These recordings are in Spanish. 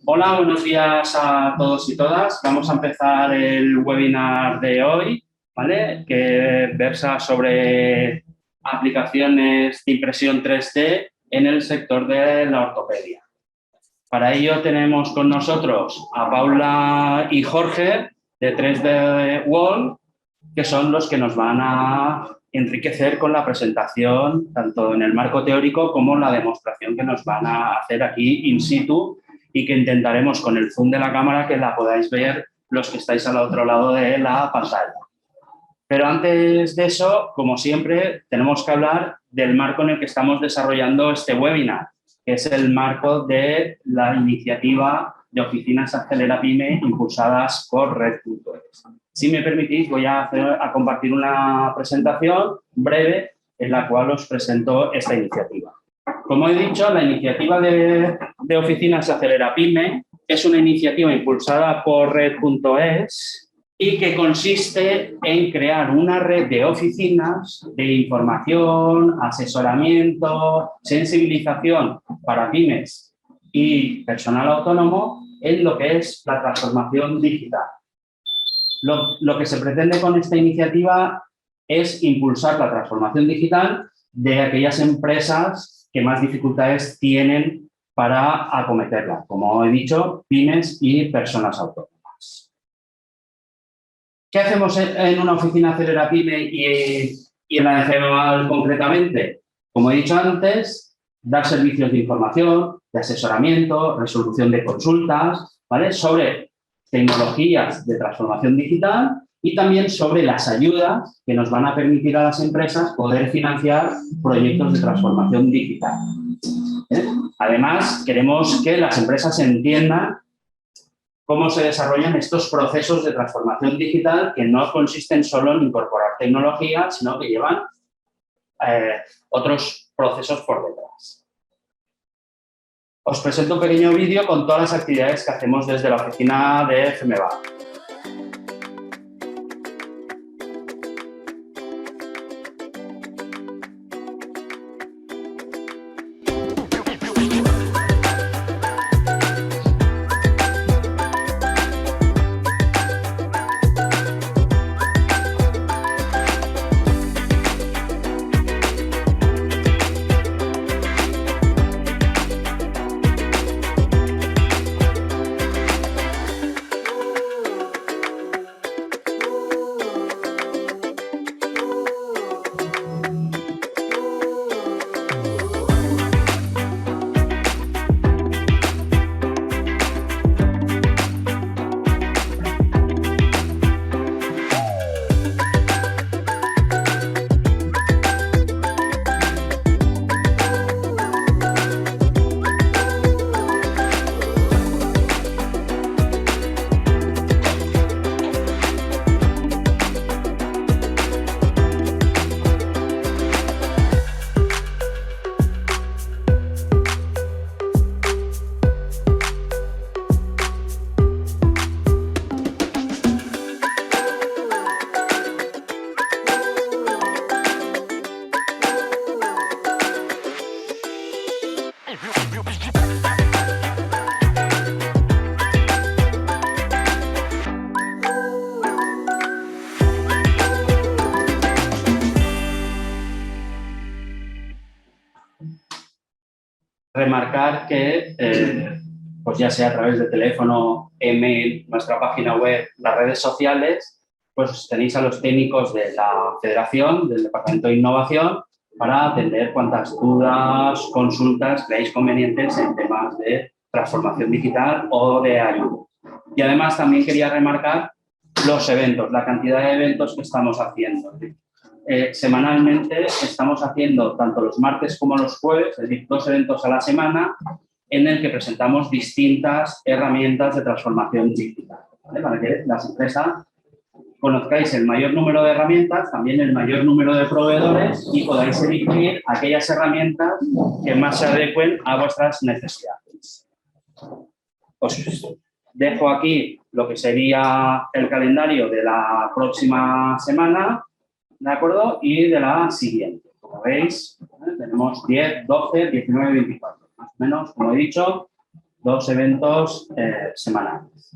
Hola, buenos días a todos y todas. Vamos a empezar el webinar de hoy, ¿vale? Que versa sobre aplicaciones de impresión 3D en el sector de la ortopedia. Para ello tenemos con nosotros a Paula y Jorge de 3D Wall, que son los que nos van a enriquecer con la presentación, tanto en el marco teórico como la demostración que nos van a hacer aquí in situ y que intentaremos con el zoom de la cámara que la podáis ver los que estáis al otro lado de la pantalla. Pero antes de eso, como siempre, tenemos que hablar del marco en el que estamos desarrollando este webinar, que es el marco de la iniciativa de oficinas Acelera Pyme impulsadas por Red.es. Si me permitís, voy a compartir una presentación breve en la cual os presento esta iniciativa. Como he dicho, la iniciativa de oficinas Acelera Pyme es una iniciativa impulsada por Red.es y que consiste en crear una red de oficinas de información, asesoramiento, sensibilización para pymes y personal autónomo en lo que es la transformación digital. Lo que se pretende con esta iniciativa es impulsar la transformación digital de aquellas empresas que más dificultades tienen para acometerla, como he dicho, pymes y personas autónomas. ¿Qué hacemos en una oficina Acelera Pyme y en la de FEMAL concretamente? Como he dicho antes, dar servicios de información, de asesoramiento, resolución de consultas, ¿vale? Sobre tecnologías de transformación digital y también sobre las ayudas que nos van a permitir a las empresas poder financiar proyectos de transformación digital. Además, queremos que las empresas entiendan cómo se desarrollan estos procesos de transformación digital que no consisten solo en incorporar tecnología, sino que llevan otros procesos por detrás. Os presento un pequeño vídeo con todas las actividades que hacemos desde la oficina de FEMEVA. Remarcar que, pues ya sea a través de teléfono, email, nuestra página web, las redes sociales, pues tenéis a los técnicos de la Federación, del Departamento de Innovación, para atender cuantas dudas, consultas creáis convenientes en temas de transformación digital o de ayuda. Y además también quería remarcar los eventos, la cantidad de eventos que estamos haciendo. Semanalmente estamos haciendo tanto los martes como los jueves, es decir, 2 eventos a la semana en el que presentamos distintas herramientas de transformación digital, ¿vale? Para que las empresas conozcáis el mayor número de herramientas, también el mayor número de proveedores y podáis elegir aquellas herramientas que más se adecuen a vuestras necesidades. Os dejo aquí lo que sería el calendario de la próxima semana, ¿de acuerdo? Y de la siguiente. Como veis, tenemos 10, 12, 19 y 24. Más o menos, como he dicho, 2 eventos semanales.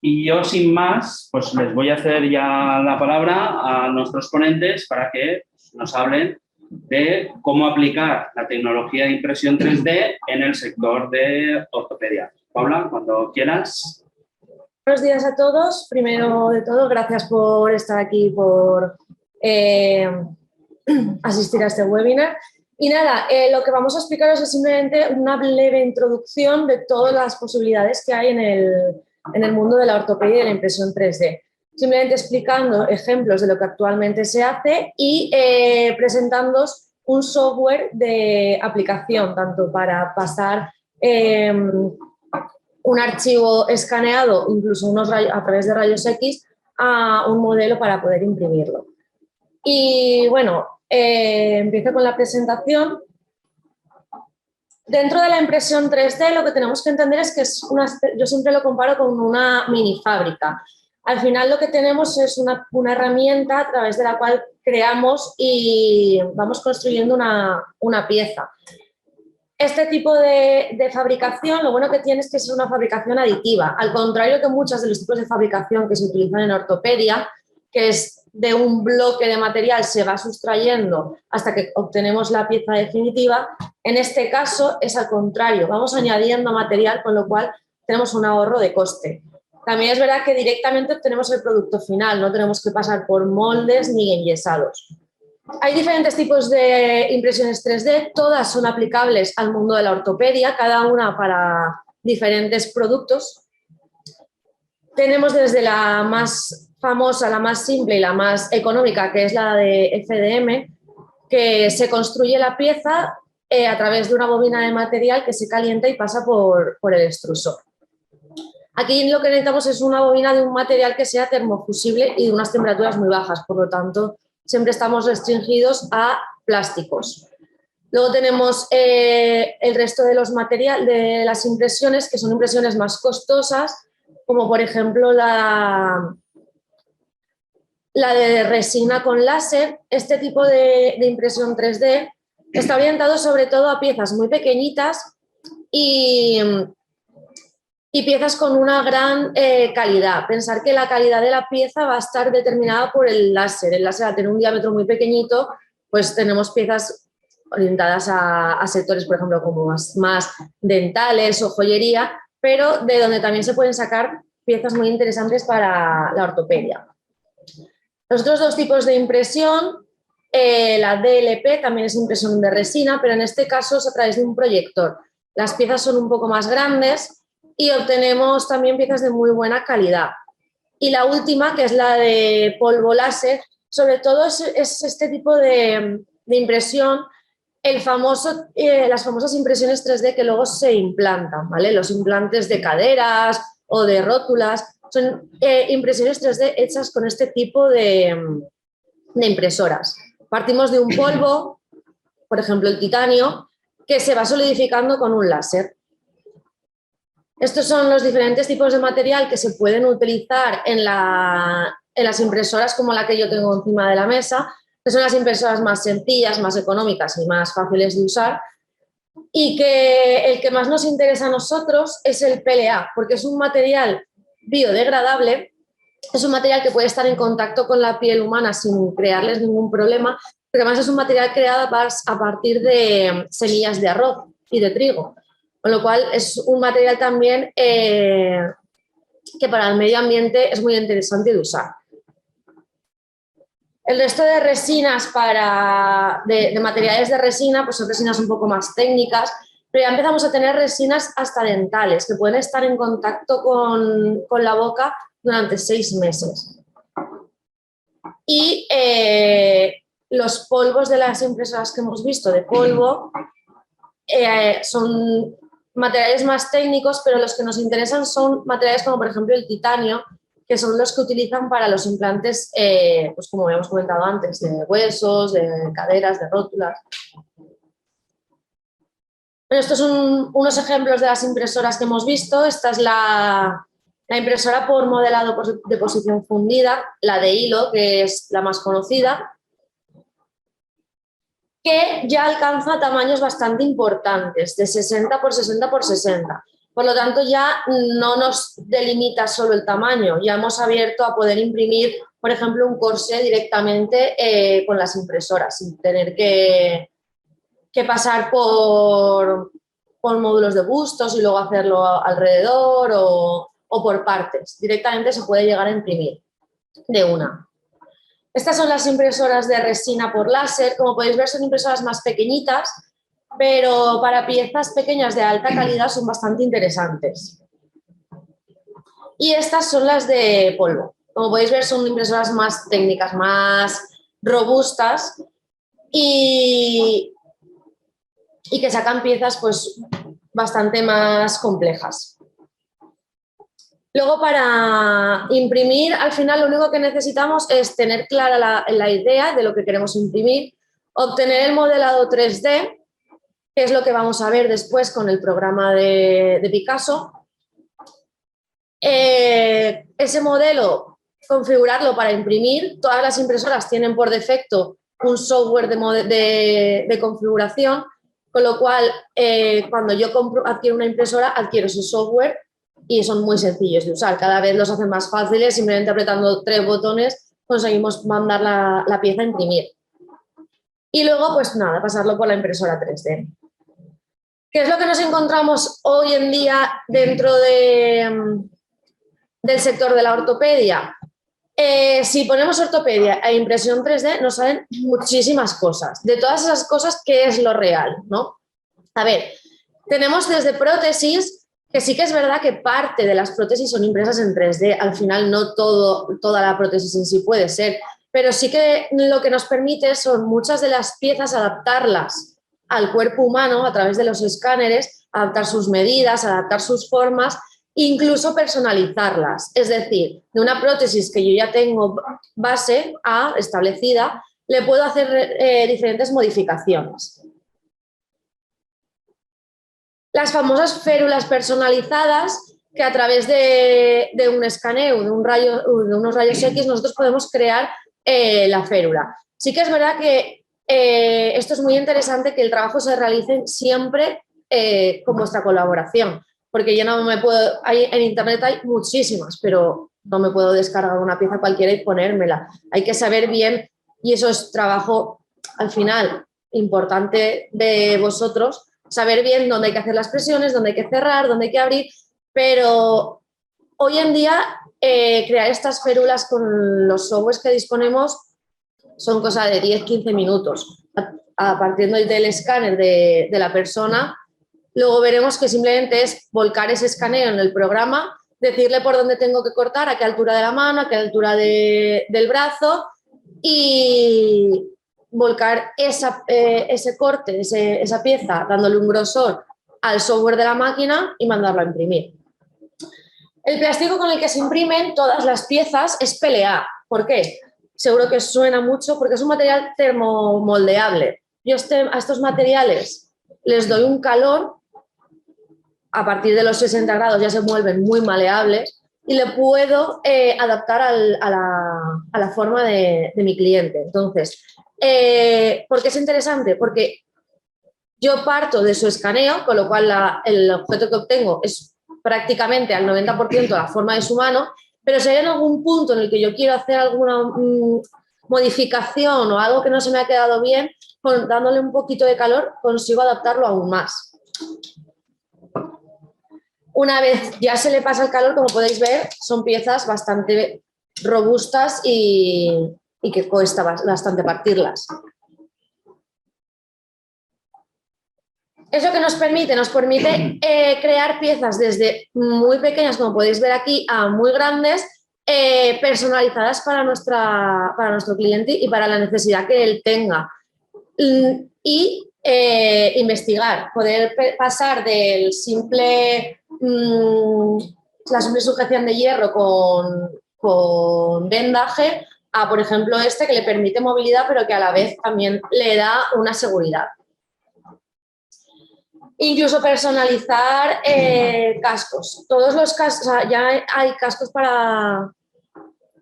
Y yo, sin más, pues les voy a hacer ya la palabra a nuestros ponentes para que nos hablen de cómo aplicar la tecnología de impresión 3D en el sector de ortopedia. Paula, cuando quieras. Buenos días a todos. Primero de todo, gracias por estar aquí, por asistir a este webinar. Y nada, lo que vamos a explicaros es simplemente una leve introducción de todas las posibilidades que hay en el mundo de la ortopedia y de la impresión 3D. Simplemente explicando ejemplos de lo que actualmente se hace y presentándoos un software de aplicación, tanto para pasar un archivo escaneado, incluso a través de rayos X, a un modelo para poder imprimirlo. Y bueno, empiezo con la presentación. Dentro de la impresión 3D lo que tenemos que entender es que yo siempre lo comparo con una mini fábrica. Al final lo que tenemos es una herramienta a través de la cual creamos y vamos construyendo una pieza. Este tipo de fabricación, lo bueno que tiene es que es una fabricación aditiva, al contrario que muchos de los tipos de fabricación que se utilizan en ortopedia, que es de un bloque de material se va sustrayendo hasta que obtenemos la pieza definitiva. En este caso es al contrario, vamos añadiendo material, con lo cual tenemos un ahorro de coste. También es verdad que directamente obtenemos el producto final, no tenemos que pasar por moldes ni enyesados. Hay diferentes tipos de impresiones 3D, todas son aplicables al mundo de la ortopedia, cada una para diferentes productos. Tenemos desde la más famosa, la más simple y la más económica, que es la de FDM, que se construye la pieza a través de una bobina de material que se calienta y pasa por el extrusor. Aquí lo que necesitamos es una bobina de un material que sea termofusible y de unas temperaturas muy bajas, por lo tanto, siempre estamos restringidos a plásticos. Luego tenemos el resto de los materiales, de las impresiones, que son impresiones más costosas, como por ejemplo la de resina con láser. Este tipo de impresión 3D está orientado sobre todo a piezas muy pequeñitas y piezas con una gran calidad. Pensar que la calidad de la pieza va a estar determinada por el láser. El láser, al tener un diámetro muy pequeñito, pues tenemos piezas orientadas a sectores, por ejemplo, como más dentales o joyería, pero de donde también se pueden sacar piezas muy interesantes para la ortopedia. Los otros dos tipos de impresión, la DLP también es impresión de resina, pero en este caso es a través de un proyector. Las piezas son un poco más grandes y obtenemos también piezas de muy buena calidad. Y la última, que es la de polvo láser, sobre todo es este tipo de impresión, las famosas impresiones 3D que luego se implantan, ¿vale? Los implantes de caderas o de rótulas, son impresiones 3D hechas con este tipo de impresoras. Partimos de un polvo, por ejemplo el titanio, que se va solidificando con un láser. Estos son los diferentes tipos de material que se pueden utilizar en las impresoras como la que yo tengo encima de la mesa, que son las impresoras más sencillas, más económicas y más fáciles de usar, y que el que más nos interesa a nosotros es el PLA, porque es un material biodegradable, es un material que puede estar en contacto con la piel humana sin crearles ningún problema, pero además es un material creado a partir de semillas de arroz y de trigo. Con lo cual es un material también que para el medio ambiente es muy interesante de usar. El resto de resinas de materiales de resina, pues son resinas un poco más técnicas, pero ya empezamos a tener resinas hasta dentales que pueden estar en contacto con la boca durante 6 meses. Y los polvos de las impresoras que hemos visto de polvo son materiales más técnicos, pero los que nos interesan son materiales como por ejemplo el titanio, que son los que utilizan para los implantes, pues como habíamos comentado antes, de huesos, de caderas, de rótulas. Bueno, estos son unos ejemplos de las impresoras que hemos visto. Esta es la impresora por modelado de posición fundida, la de hilo, que es la más conocida. que ya alcanza tamaños bastante importantes, de 60 por 60 por 60. Por lo tanto, ya no nos delimita solo el tamaño, ya hemos abierto a poder imprimir, por ejemplo, un corsé directamente con las impresoras, sin tener que pasar por módulos de bustos y luego hacerlo alrededor o por partes. Directamente se puede llegar a imprimir de una. Estas son las impresoras de resina por láser. Como podéis ver, son impresoras más pequeñitas, pero para piezas pequeñas de alta calidad son bastante interesantes. Y estas son las de polvo. Como podéis ver, son impresoras más técnicas, más robustas y que sacan piezas pues, bastante más complejas. Luego, para imprimir, al final lo único que necesitamos es tener clara la idea de lo que queremos imprimir, obtener el modelado 3D, que es lo que vamos a ver después con el programa de Picasso. Ese modelo, configurarlo para imprimir. Todas las impresoras tienen por defecto un software de configuración, con lo cual cuando yo adquiero una impresora, adquiero ese software y son muy sencillos de usar. Cada vez los hacen más fáciles, simplemente apretando 3 botones conseguimos mandar la pieza a imprimir. Y luego, pues nada, pasarlo por la impresora 3D. ¿Qué es lo que nos encontramos hoy en día dentro del sector de la ortopedia? Si ponemos ortopedia e impresión 3D, nos salen muchísimas cosas. De todas esas cosas, ¿qué es lo real, no? A ver, tenemos desde prótesis, que sí que es verdad que parte de las prótesis son impresas en 3D. Al final no toda la prótesis en sí puede ser, pero sí que lo que nos permite son muchas de las piezas adaptarlas al cuerpo humano a través de los escáneres, adaptar sus medidas, adaptar sus formas, incluso personalizarlas. Es decir, de una prótesis que yo ya tengo base establecida, le puedo hacer diferentes modificaciones. Las famosas férulas personalizadas, que a través de un escaneo, de unos rayos X, nosotros podemos crear la férula. Sí que es verdad que esto es muy interesante, que el trabajo se realice siempre con vuestra colaboración, porque yo no me puedo, en internet hay muchísimas, pero no me puedo descargar una pieza cualquiera y ponérmela. Hay que saber bien, y eso es trabajo al final importante de vosotros, saber bien dónde hay que hacer las presiones, dónde hay que cerrar, dónde hay que abrir, pero hoy en día crear estas férulas con los softwares que disponemos son cosa de 10-15 minutos. A partir del escáner de la persona, luego veremos que simplemente es volcar ese escaneo en el programa, decirle por dónde tengo que cortar, a qué altura de la mano, a qué altura del brazo y volcar ese corte, esa pieza, dándole un grosor al software de la máquina y mandarlo a imprimir. El plástico con el que se imprimen todas las piezas es PLA. ¿Por qué? Seguro que os suena mucho porque es un material termomoldeable. Yo a estos materiales les doy un calor, a partir de los 60 grados ya se vuelven muy maleables y le puedo adaptar a la forma de mi cliente. Entonces, ¿por qué es interesante? Porque yo parto de su escaneo, con lo cual el objeto que obtengo es prácticamente al 90% la forma de su mano, pero si hay en algún punto en el que yo quiero hacer alguna modificación o algo que no se me ha quedado bien, dándole un poquito de calor consigo adaptarlo aún más. Una vez ya se le pasa el calor, como podéis ver, son piezas bastante robustas y que cuesta bastante partirlas. ¿Eso que nos permite? Nos permite crear piezas desde muy pequeñas, como podéis ver aquí, a muy grandes, personalizadas para nuestro cliente y para la necesidad que él tenga. Y investigar, poder pasar del la simple sujeción de hierro con vendaje a, por ejemplo, que le permite movilidad, pero que a la vez también le da una seguridad. Incluso personalizar cascos. Todos los cascos, o sea, ya hay cascos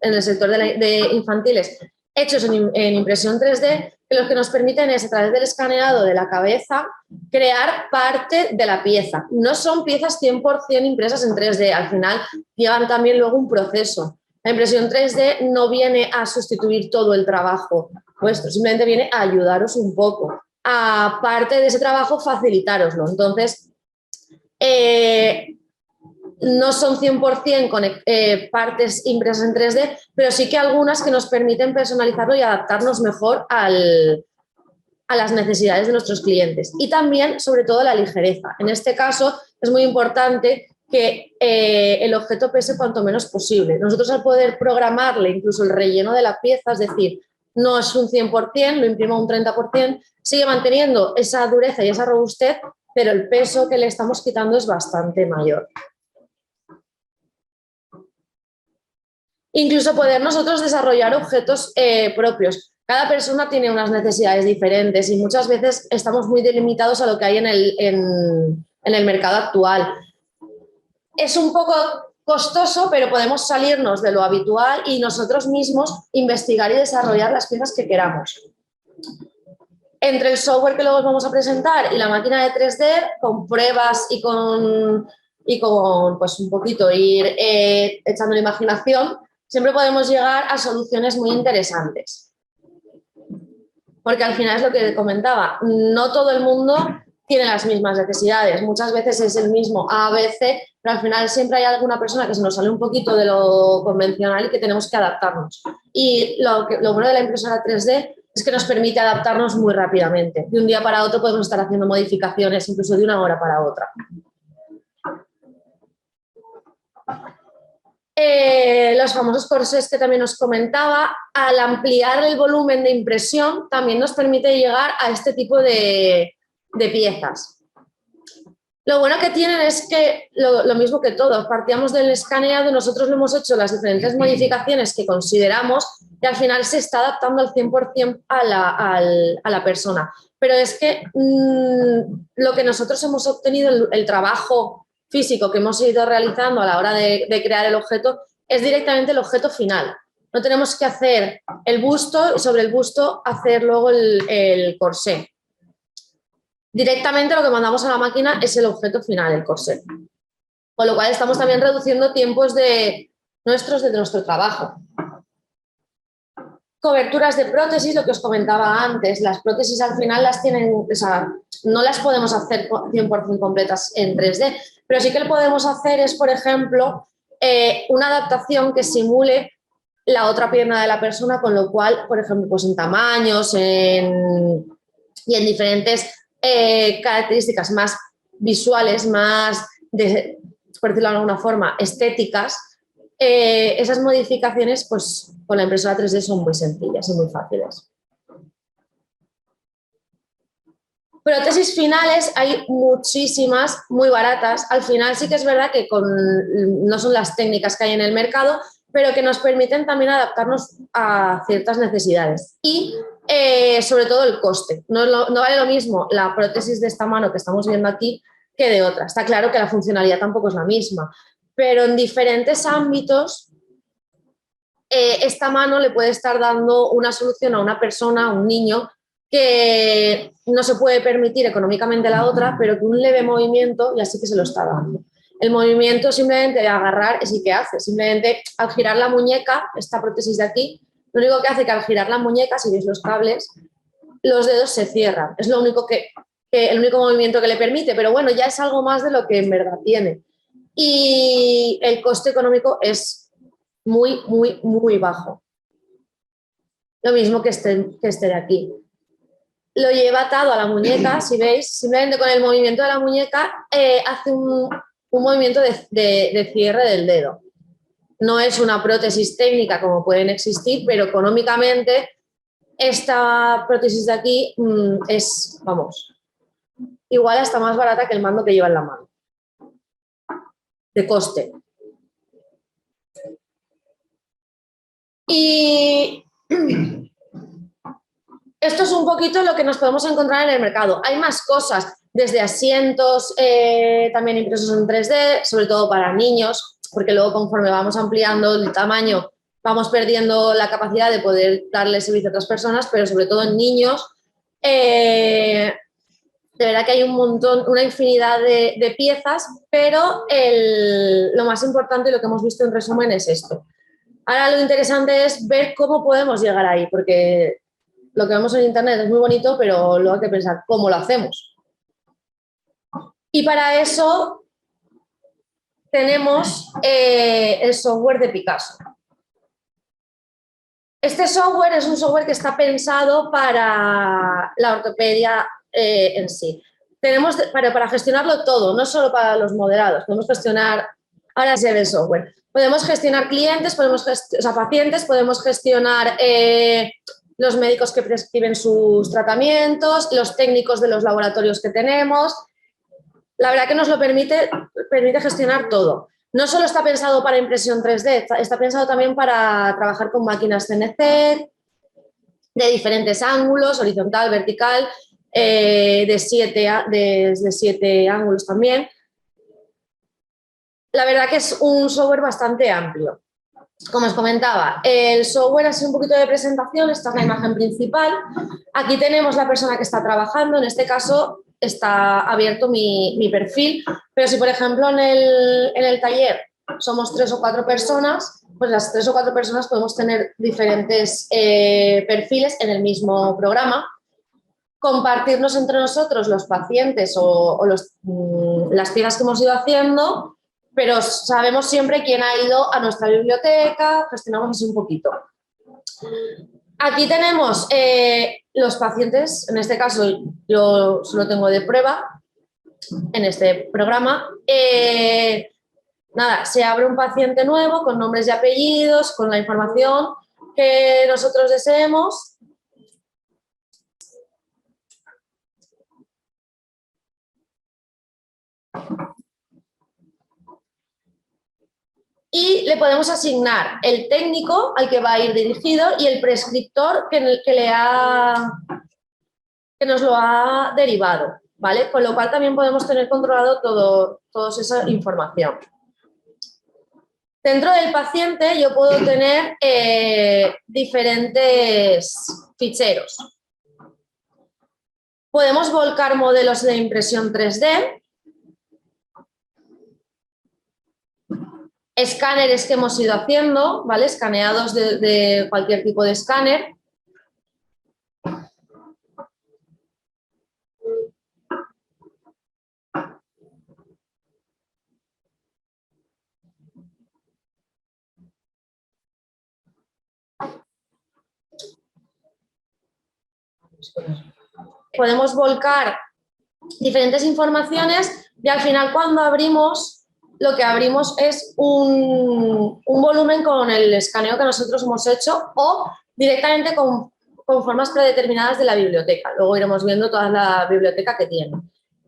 en el sector de infantiles hechos en impresión 3D, que lo que nos permiten es, a través del escaneado de la cabeza, crear parte de la pieza. No son piezas 100% impresas en 3D, al final llevan también luego un proceso. La impresión 3D no viene a sustituir todo el trabajo vuestro, simplemente viene a ayudaros un poco. Aparte de ese trabajo, facilitároslo. Entonces, no son 100% partes impresas en 3D, pero sí que algunas que nos permiten personalizarlo y adaptarnos mejor a las necesidades de nuestros clientes. Y también, sobre todo, la ligereza. En este caso, es muy importante que el objeto pese cuanto menos posible. Nosotros, al poder programarle incluso el relleno de la pieza, es decir, no es un 100%, lo imprimo un 30%, sigue manteniendo esa dureza y esa robustez, pero el peso que le estamos quitando es bastante mayor. Incluso poder nosotros desarrollar objetos propios. Cada persona tiene unas necesidades diferentes y muchas veces estamos muy delimitados a lo que hay en el mercado actual. Es un poco costoso, pero podemos salirnos de lo habitual y nosotros mismos investigar y desarrollar las piezas que queramos. Entre el software que luego os vamos a presentar y la máquina de 3D, con pruebas y con pues un poquito ir echando la imaginación, siempre podemos llegar a soluciones muy interesantes. Porque al final es lo que comentaba, no todo el mundo tiene las mismas necesidades. Muchas veces es el mismo A, B, C, pero al final siempre hay alguna persona que se nos sale un poquito de lo convencional y que tenemos que adaptarnos. Y lo bueno de la impresora 3D es que nos permite adaptarnos muy rápidamente. De un día para otro podemos estar haciendo modificaciones, incluso de una hora para otra. Los famosos corsés que también os comentaba, al ampliar el volumen de impresión también nos permite llegar a este tipo de piezas. Lo bueno que tienen es que, lo mismo que todos, partíamos del escaneado, nosotros le hemos hecho las diferentes modificaciones que consideramos y al final se está adaptando al 100% a la persona. Pero es que lo que nosotros hemos obtenido, el trabajo físico que hemos ido realizando a la hora de crear el objeto, es directamente el objeto final. No tenemos que hacer el busto y sobre el busto hacer luego el corsé. Directamente lo que mandamos a la máquina es el objeto final, el corsé. Con lo cual estamos también reduciendo tiempos de nuestro trabajo. Coberturas de prótesis, lo que os comentaba antes, las prótesis al final las tienen, o sea, no las podemos hacer 100% completas en 3D, pero sí que lo podemos hacer es, por ejemplo, una adaptación que simule la otra pierna de la persona, con lo cual, por ejemplo, pues en tamaños y en diferentes características más visuales, más, por decirlo de alguna forma, estéticas, esas modificaciones, pues con la impresora 3D son muy sencillas y muy fáciles. Prótesis finales hay muchísimas, muy baratas. Al final sí que es verdad que no son las técnicas que hay en el mercado, pero que nos permiten también adaptarnos a ciertas necesidades. Y sobre todo el coste. No vale lo mismo la prótesis de esta mano que estamos viendo aquí que de otra. Está claro que la funcionalidad tampoco es la misma, pero en diferentes ámbitos esta mano le puede estar dando una solución a una persona, a un niño, que no se puede permitir económicamente la otra, pero que un leve movimiento ya sí que se lo está dando. El movimiento simplemente de agarrar es el que hace. Simplemente al girar la muñeca, esta prótesis de aquí, lo único que hace que al girar la muñeca, si veis los cables, los dedos se cierran. Es lo único el único movimiento que le permite, pero bueno, ya es algo más de lo que en verdad tiene. Y el coste económico es muy, muy, muy bajo. Lo mismo que este de aquí. Lo lleva atado a la muñeca, si veis, simplemente con el movimiento de la muñeca hace un movimiento de cierre del dedo. No es una prótesis técnica como pueden existir, pero económicamente esta prótesis de aquí es, vamos, igual hasta más barata que el mando que lleva en la mano, de coste. Y esto es un poquito lo que nos podemos encontrar en el mercado. Hay más cosas, desde asientos también impresos en 3D, sobre todo para niños, porque luego conforme vamos ampliando el tamaño vamos perdiendo la capacidad de poder darle servicio a otras personas, pero sobre todo en niños, de verdad que hay un montón, una infinidad de piezas, pero lo más importante y lo que hemos visto en resumen es esto. Ahora lo interesante es ver cómo podemos llegar ahí, porque lo que vemos en Internet es muy bonito, pero luego hay que pensar cómo lo hacemos. Y para eso tenemos el software de Picasso. Este software es un software que está pensado para la ortopedia en sí. Tenemos para gestionarlo todo, no solo para los moderados. Podemos gestionar, ahora sí el software. Podemos gestionar clientes, pacientes, podemos gestionar los médicos que prescriben sus tratamientos, los técnicos de los laboratorios que tenemos. La verdad que nos lo permite gestionar todo. No solo está pensado para impresión 3D, está pensado también para trabajar con máquinas CNC de diferentes ángulos, horizontal, vertical, de 7 ángulos también. La verdad que es un software bastante amplio. Como os comentaba, el software ha sido un poquito de presentación, esta es la imagen principal. Aquí tenemos la persona que está trabajando, en este caso está abierto mi perfil, pero si por ejemplo en el taller somos 3 o 4 personas, pues las 3 o 4 personas podemos tener diferentes perfiles en el mismo programa, compartirnos entre nosotros los pacientes o las piezas que hemos ido haciendo, pero sabemos siempre quién ha ido a nuestra biblioteca, gestionamos así un poquito. Aquí tenemos los pacientes, en este caso yo solo tengo de prueba en este programa. Nada, se abre un paciente nuevo con nombres y apellidos, con la información que nosotros deseemos. Y le podemos asignar el técnico al que va a ir dirigido y el prescriptor que nos lo ha derivado, ¿vale? Con lo cual también podemos tener controlado toda esa información. Dentro del paciente yo puedo tener diferentes ficheros. Podemos volcar modelos de impresión 3D, escáneres que hemos ido haciendo, ¿vale? Escaneados de cualquier tipo de escáner. Podemos volcar diferentes informaciones y al final cuando abrimos, lo que abrimos es un volumen con el escaneo que nosotros hemos hecho o directamente con formas predeterminadas de la biblioteca. Luego iremos viendo toda la biblioteca que tiene.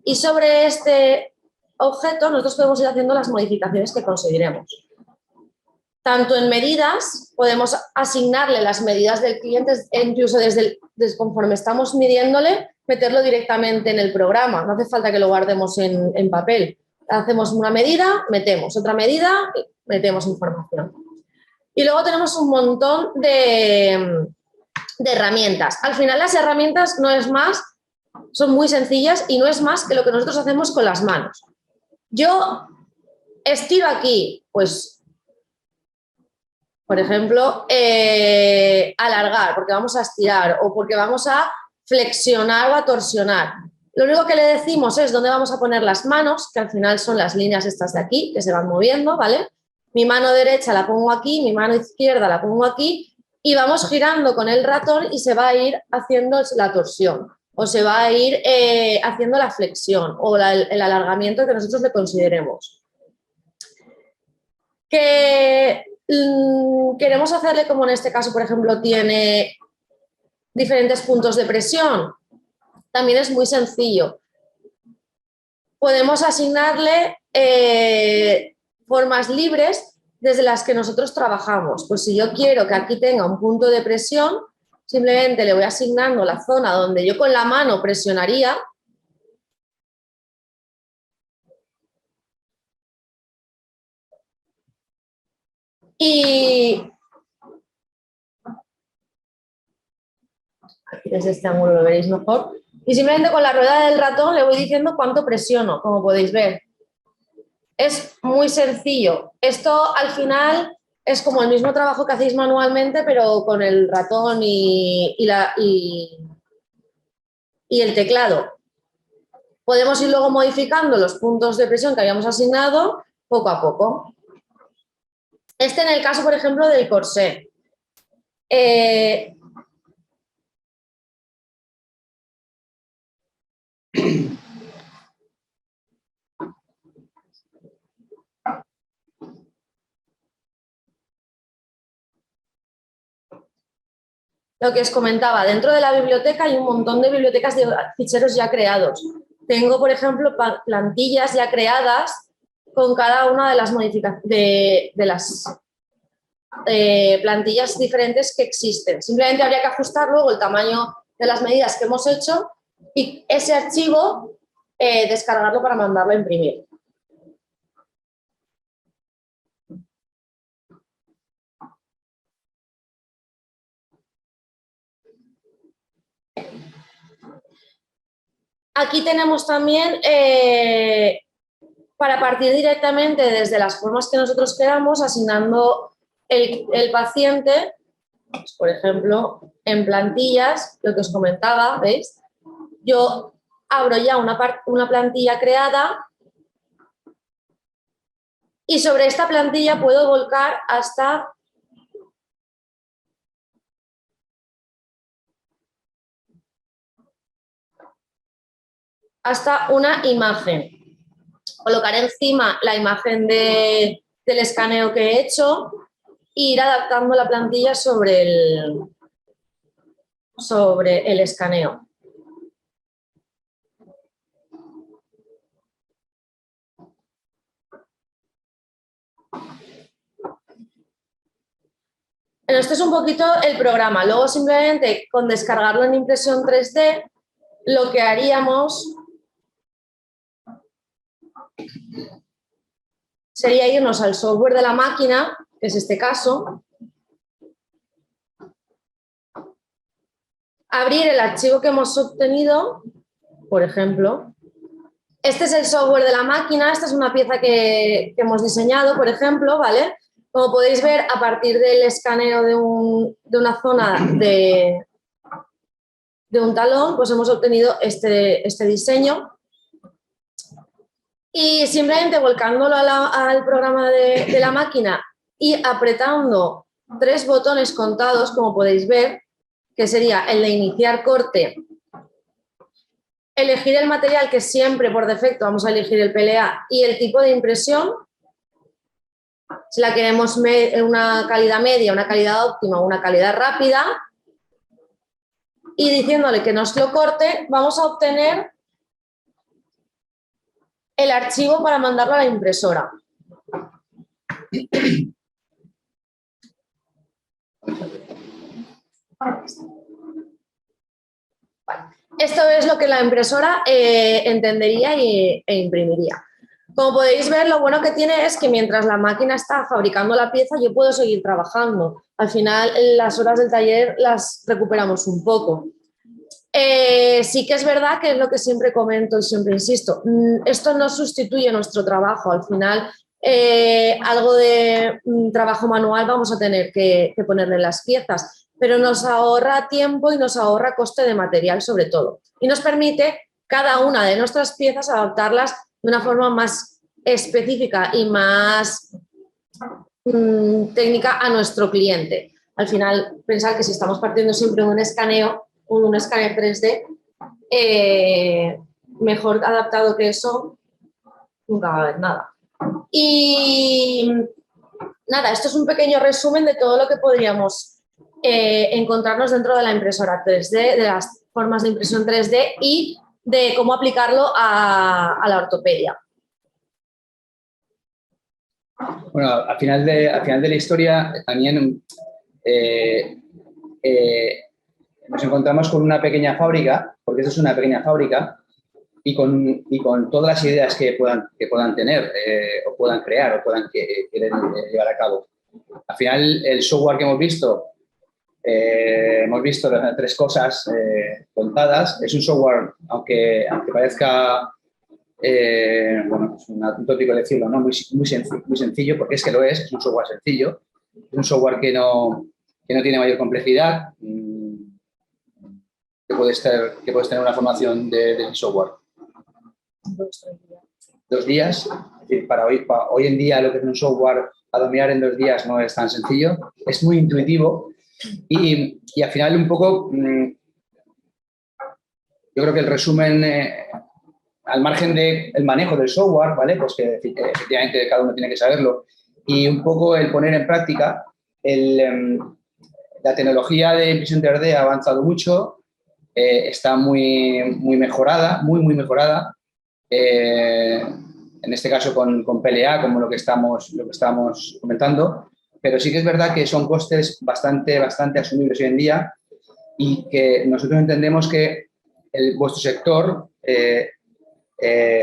Y sobre este objeto nosotros podemos ir haciendo las modificaciones que consideremos. Tanto en medidas, podemos asignarle las medidas del cliente e incluso desde conforme estamos midiéndole, meterlo directamente en el programa. No hace falta que lo guardemos en papel. Hacemos una medida, metemos otra medida, metemos información. Y luego tenemos un montón de herramientas. Al final las herramientas no es más, son muy sencillas y no es más que lo que nosotros hacemos con las manos. Yo estiro aquí, pues por ejemplo, alargar, porque vamos a estirar o porque vamos a flexionar o a torsionar. Lo único que le decimos es dónde vamos a poner las manos, que al final son las líneas estas de aquí, que se van moviendo, ¿vale? Mi mano derecha la pongo aquí, mi mano izquierda la pongo aquí y vamos girando con el ratón y se va a ir haciendo la torsión o se va a ir haciendo la flexión o el alargamiento que nosotros le consideremos. Que queremos hacerle, como en este caso, por ejemplo, tiene diferentes puntos de presión, también es muy sencillo. Podemos asignarle formas libres desde las que nosotros trabajamos. Pues si yo quiero que aquí tenga un punto de presión, simplemente le voy asignando la zona donde yo con la mano presionaría. Y Aquí desde este ángulo lo veréis mejor. Y simplemente con la rueda del ratón le voy diciendo cuánto presiono, como podéis ver. Es muy sencillo. Esto al final es como el mismo trabajo que hacéis manualmente, pero con el ratón y el teclado. Podemos ir luego modificando los puntos de presión que habíamos asignado poco a poco. Este en el caso, por ejemplo, del corsé. Lo que os comentaba, dentro de la biblioteca hay un montón de bibliotecas de ficheros ya creados. Tengo, por ejemplo, plantillas ya creadas con cada una de las modificaciones de las plantillas diferentes que existen. Simplemente habría que ajustar luego el tamaño de las medidas que hemos hecho y ese archivo descargarlo para mandarlo a imprimir. Aquí tenemos también, para partir directamente desde las formas que nosotros queramos, asignando el paciente, pues, por ejemplo, en plantillas, lo que os comentaba, ¿veis? Yo abro ya una plantilla creada y sobre esta plantilla puedo volcar hasta una imagen. Colocar encima la imagen del escaneo que he hecho e ir adaptando la plantilla sobre el escaneo. Esto es un poquito el programa. Luego simplemente con descargarlo en impresión 3D, lo que haríamos sería irnos al software de la máquina, que es este caso, abrir el archivo que hemos obtenido, por ejemplo. Este es el software de la máquina, esta es una pieza que hemos diseñado, por ejemplo, ¿vale? Como podéis ver, a partir del escaneo de una zona de un talón, pues hemos obtenido este diseño. Y simplemente volcándolo al programa de la máquina y apretando 3 botones contados, como podéis ver, que sería el de iniciar corte, elegir el material, que siempre por defecto vamos a elegir el PLA, y el tipo de impresión, si la queremos una calidad media, una calidad óptima o una calidad rápida, y diciéndole que nos lo corte, vamos a obtener el archivo para mandarlo a la impresora. Esto es lo que la impresora entendería e imprimiría. Como podéis ver, lo bueno que tiene es que mientras la máquina está fabricando la pieza, yo puedo seguir trabajando. Al final, las horas del taller las recuperamos un poco. Sí que es verdad que es lo que siempre comento y siempre insisto, esto no sustituye nuestro trabajo. Al final, algo de trabajo manual vamos a tener que ponerle en las piezas, pero nos ahorra tiempo y nos ahorra coste de material sobre todo. Y nos permite cada una de nuestras piezas adaptarlas de una forma más específica y más técnica a nuestro cliente. Al final, pensar que si estamos partiendo siempre de un escaneo 3D, mejor adaptado que eso, nunca va a haber nada. Y nada, esto es un pequeño resumen de todo lo que podríamos encontrarnos dentro de la impresora 3D, de las formas de impresión 3D y de cómo aplicarlo a la ortopedia. Bueno, al final de la historia también nos encontramos con una pequeña fábrica, porque esto es una pequeña fábrica, y con todas las ideas que puedan tener o puedan crear o puedan querer llevar a cabo. Al final, el software que hemos visto Hemos visto las 3 cosas contadas. Es un software, aunque parezca bueno, es un tópico decirlo, ¿no? Muy sencillo, porque es que lo es un software sencillo. Es un software que no tiene mayor complejidad, que puedes tener una formación de software. 2 días. Es decir, para hoy en día lo que es un software a dominar en 2 días no es tan sencillo. Es muy intuitivo y al final un poco yo creo que el resumen, al margen del manejo del software, ¿vale? Pues que efectivamente cada uno tiene que saberlo, y un poco el poner en práctica la tecnología de impresión 3D ha avanzado mucho, está muy mejorada, muy mejorada. En este caso con PLA, como lo que estamos comentando, pero sí que es verdad que son costes bastante asumibles hoy en día y que nosotros entendemos que vuestro sector,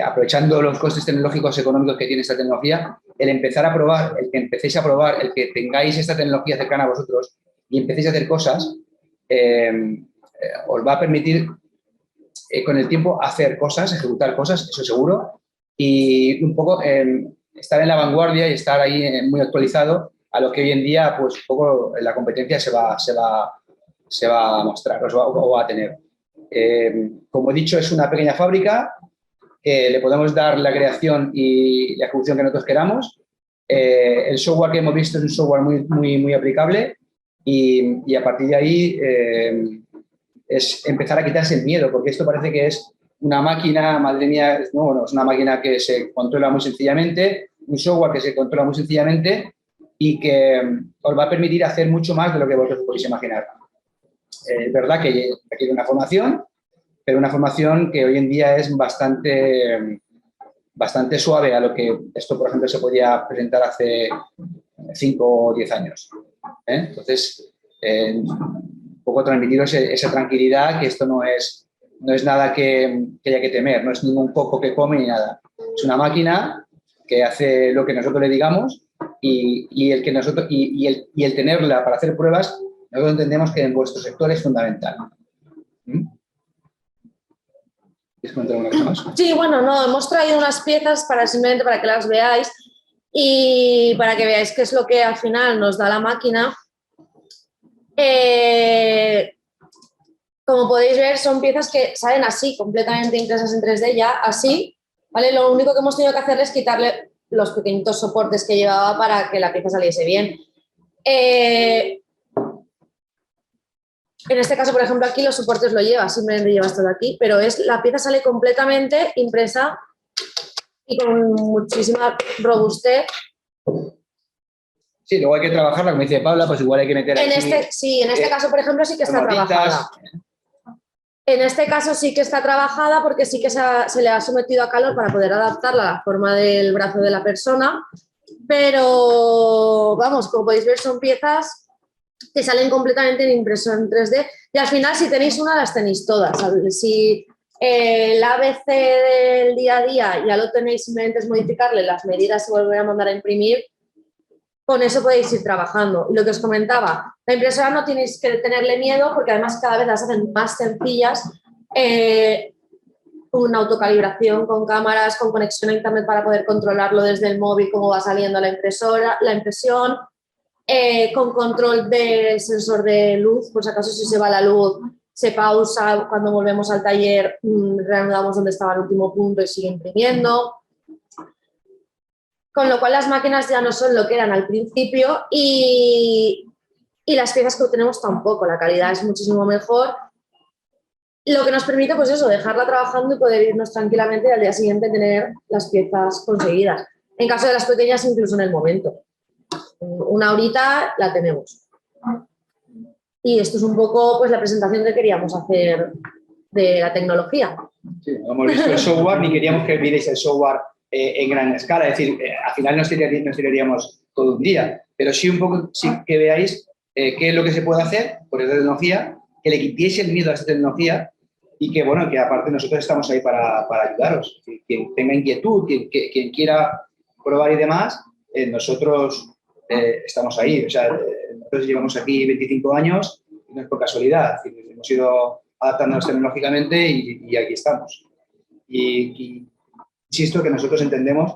aprovechando los costes tecnológicos económicos que tiene esta tecnología, el empezar a probar, el que empecéis a probar, el que tengáis esta tecnología cercana a vosotros y empecéis a hacer cosas, os va a permitir con el tiempo hacer cosas, ejecutar cosas, eso seguro, y un poco estar en la vanguardia y estar ahí muy actualizado a lo que hoy en día, pues un poco la competencia se va a mostrar o va a tener. Como he dicho, es una pequeña fábrica, le podemos dar la creación y la ejecución que nosotros queramos. El software que hemos visto es un software muy aplicable y a partir de ahí es empezar a quitarse el miedo, porque esto parece que es una máquina, madre mía, no, es una máquina que se controla muy sencillamente, un software que se controla muy sencillamente y que os va a permitir hacer mucho más de lo que vosotros podéis imaginar. Es verdad que requiere una formación, pero una formación que hoy en día es bastante suave a lo que esto, por ejemplo, se podía presentar hace 5 o 10 años. Entonces, un poco transmitiros esa tranquilidad, que esto no es nada que haya que temer, no es ningún coco que come ni nada. Es una máquina que hace lo que nosotros le digamos y el tenerla para hacer pruebas, nosotros entendemos que en vuestro sector es fundamental. ¿Quieres comentar alguna cosa más? Sí, bueno, no, hemos traído unas piezas simplemente para que las veáis y para que veáis qué es lo que al final nos da la máquina. Como podéis ver, son piezas que salen así, completamente impresas en 3D, ya así, ¿vale? Lo único que hemos tenido que hacerle es quitarle los pequeñitos soportes que llevaba para que la pieza saliese bien. En este caso, por ejemplo, aquí los soportes lo lleva, simplemente llevas todo aquí, pero la pieza sale completamente impresa y con muchísima robustez. Sí, luego hay que trabajarla, como dice Paula, pues igual hay que meter aquí... Sí, en este caso, por ejemplo, sí que está trabajada. En este caso sí que está trabajada porque sí que se le ha sometido a calor para poder adaptarla a la forma del brazo de la persona, pero vamos, como podéis ver, son piezas que salen completamente en impresión 3D y al final si tenéis una las tenéis todas. Si el ABC del día a día ya lo tenéis, simplemente es modificarle las medidas y volver a mandar a imprimir, con eso podéis ir trabajando. Y lo que os comentaba, la impresora no tenéis que tenerle miedo porque además cada vez las hacen más sencillas, con autocalibración, con cámaras, con conexión a internet para poder controlarlo desde el móvil, cómo va saliendo la impresión, con control de sensor de luz, por si acaso si se va la luz, se pausa, cuando volvemos al taller reanudamos donde estaba el último punto y sigue imprimiendo. Con lo cual las máquinas ya no son lo que eran al principio y las piezas que obtenemos tampoco, la calidad es muchísimo mejor. Lo que nos permite, pues eso, dejarla trabajando y poder irnos tranquilamente y al día siguiente tener las piezas conseguidas. En caso de las pequeñas, incluso en el momento. Una horita la tenemos. Y esto es un poco pues la presentación que queríamos hacer de la tecnología. Sí, no hemos visto el software ni queríamos que vierais el software en gran escala, es decir, al final nos tiraríamos todo un día, pero sí un poco sí que veáis qué es lo que se puede hacer por esta tecnología, que le quitéis el miedo a esta tecnología y que, bueno, que aparte nosotros estamos ahí para ayudaros. Quien tenga inquietud, quien quiera probar y demás, nosotros estamos ahí. O sea, nosotros llevamos aquí 25 años no es por casualidad, es decir, hemos ido adaptándonos tecnológicamente y aquí estamos. Y insisto que nosotros entendemos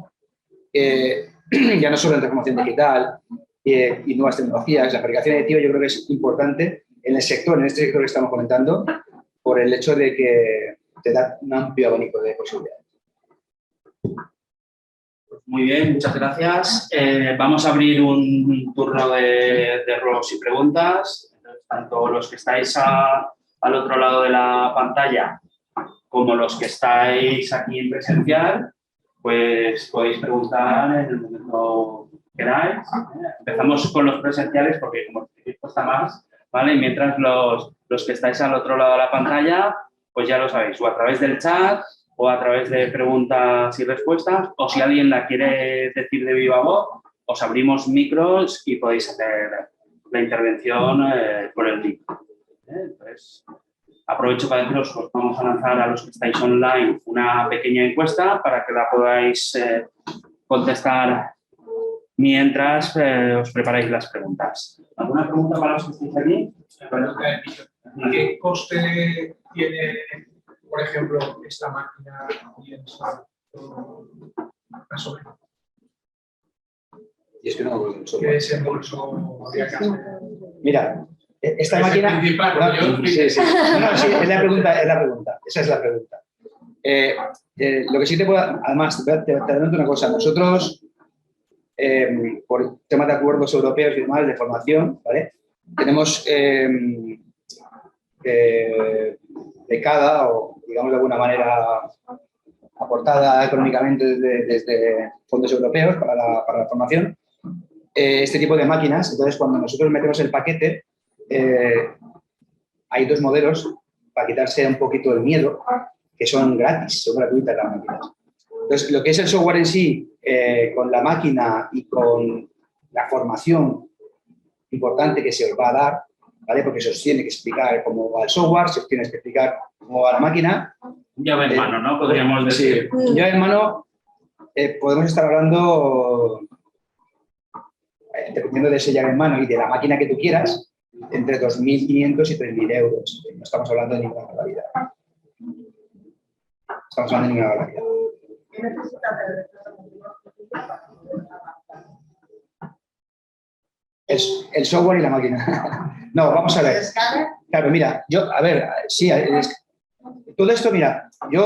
que ya no solo en transformación digital y nuevas tecnologías, la fabricación aditiva yo creo que es importante en el sector, en este sector que estamos comentando, por el hecho de que te da un amplio abanico de posibilidades. Muy bien, muchas gracias. Vamos a abrir un turno de ruegos y preguntas. Tanto los que estáis al otro lado de la pantalla como los que estáis aquí en presencial, pues podéis preguntar en el momento que queráis. Empezamos con los presenciales porque como cuesta más, ¿vale? Y mientras los que estáis al otro lado de la pantalla, pues ya lo sabéis, o a través del chat o a través de preguntas y respuestas, o si alguien la quiere decir de viva voz, os abrimos micros y podéis hacer la intervención por el link. Entonces, aprovecho para deciros que os vamos a lanzar a los que estáis online una pequeña encuesta para que la podáis contestar mientras os preparáis las preguntas. ¿Alguna pregunta para los que estáis aquí? ¿Qué coste tiene, por ejemplo, esta máquina más o menos? Y es que no me acuerdo mucho. ¿Qué desembolso habría que hacer? Mira, esta Es el máquina... principal, pero yo- Sí, sí. No, sí, es la pregunta. Esa es la pregunta. Lo que sí te puedo... Además, te adelanto una cosa. Nosotros, por temas de acuerdos europeos y demás, de formación, ¿vale? Tenemos becada o, digamos, de alguna manera aportada económicamente desde fondos europeos para la formación, este tipo de máquinas. Entonces, cuando nosotros metemos el paquete, hay dos modelos para quitarse un poquito el miedo, que son gratis, son gratuitas las máquinas. Entonces, lo que es el software en sí, con la máquina y con la formación importante que se os va a dar, ¿vale? Porque se os tiene que explicar cómo va el software, se os tiene que explicar cómo va la máquina. Llave en mano, ¿no? Podríamos decir. Sí, llave en mano, podemos estar hablando, dependiendo de ese llave en mano y de la máquina que tú quieras, entre 2.500 y 3.000 euros. No estamos hablando de ninguna barbaridad. Estamos hablando de ninguna barbaridad. ¿Qué necesita hacer El software y la máquina. No, vamos a ver. Claro, mira, a ver, sí, todo esto, mira, a mí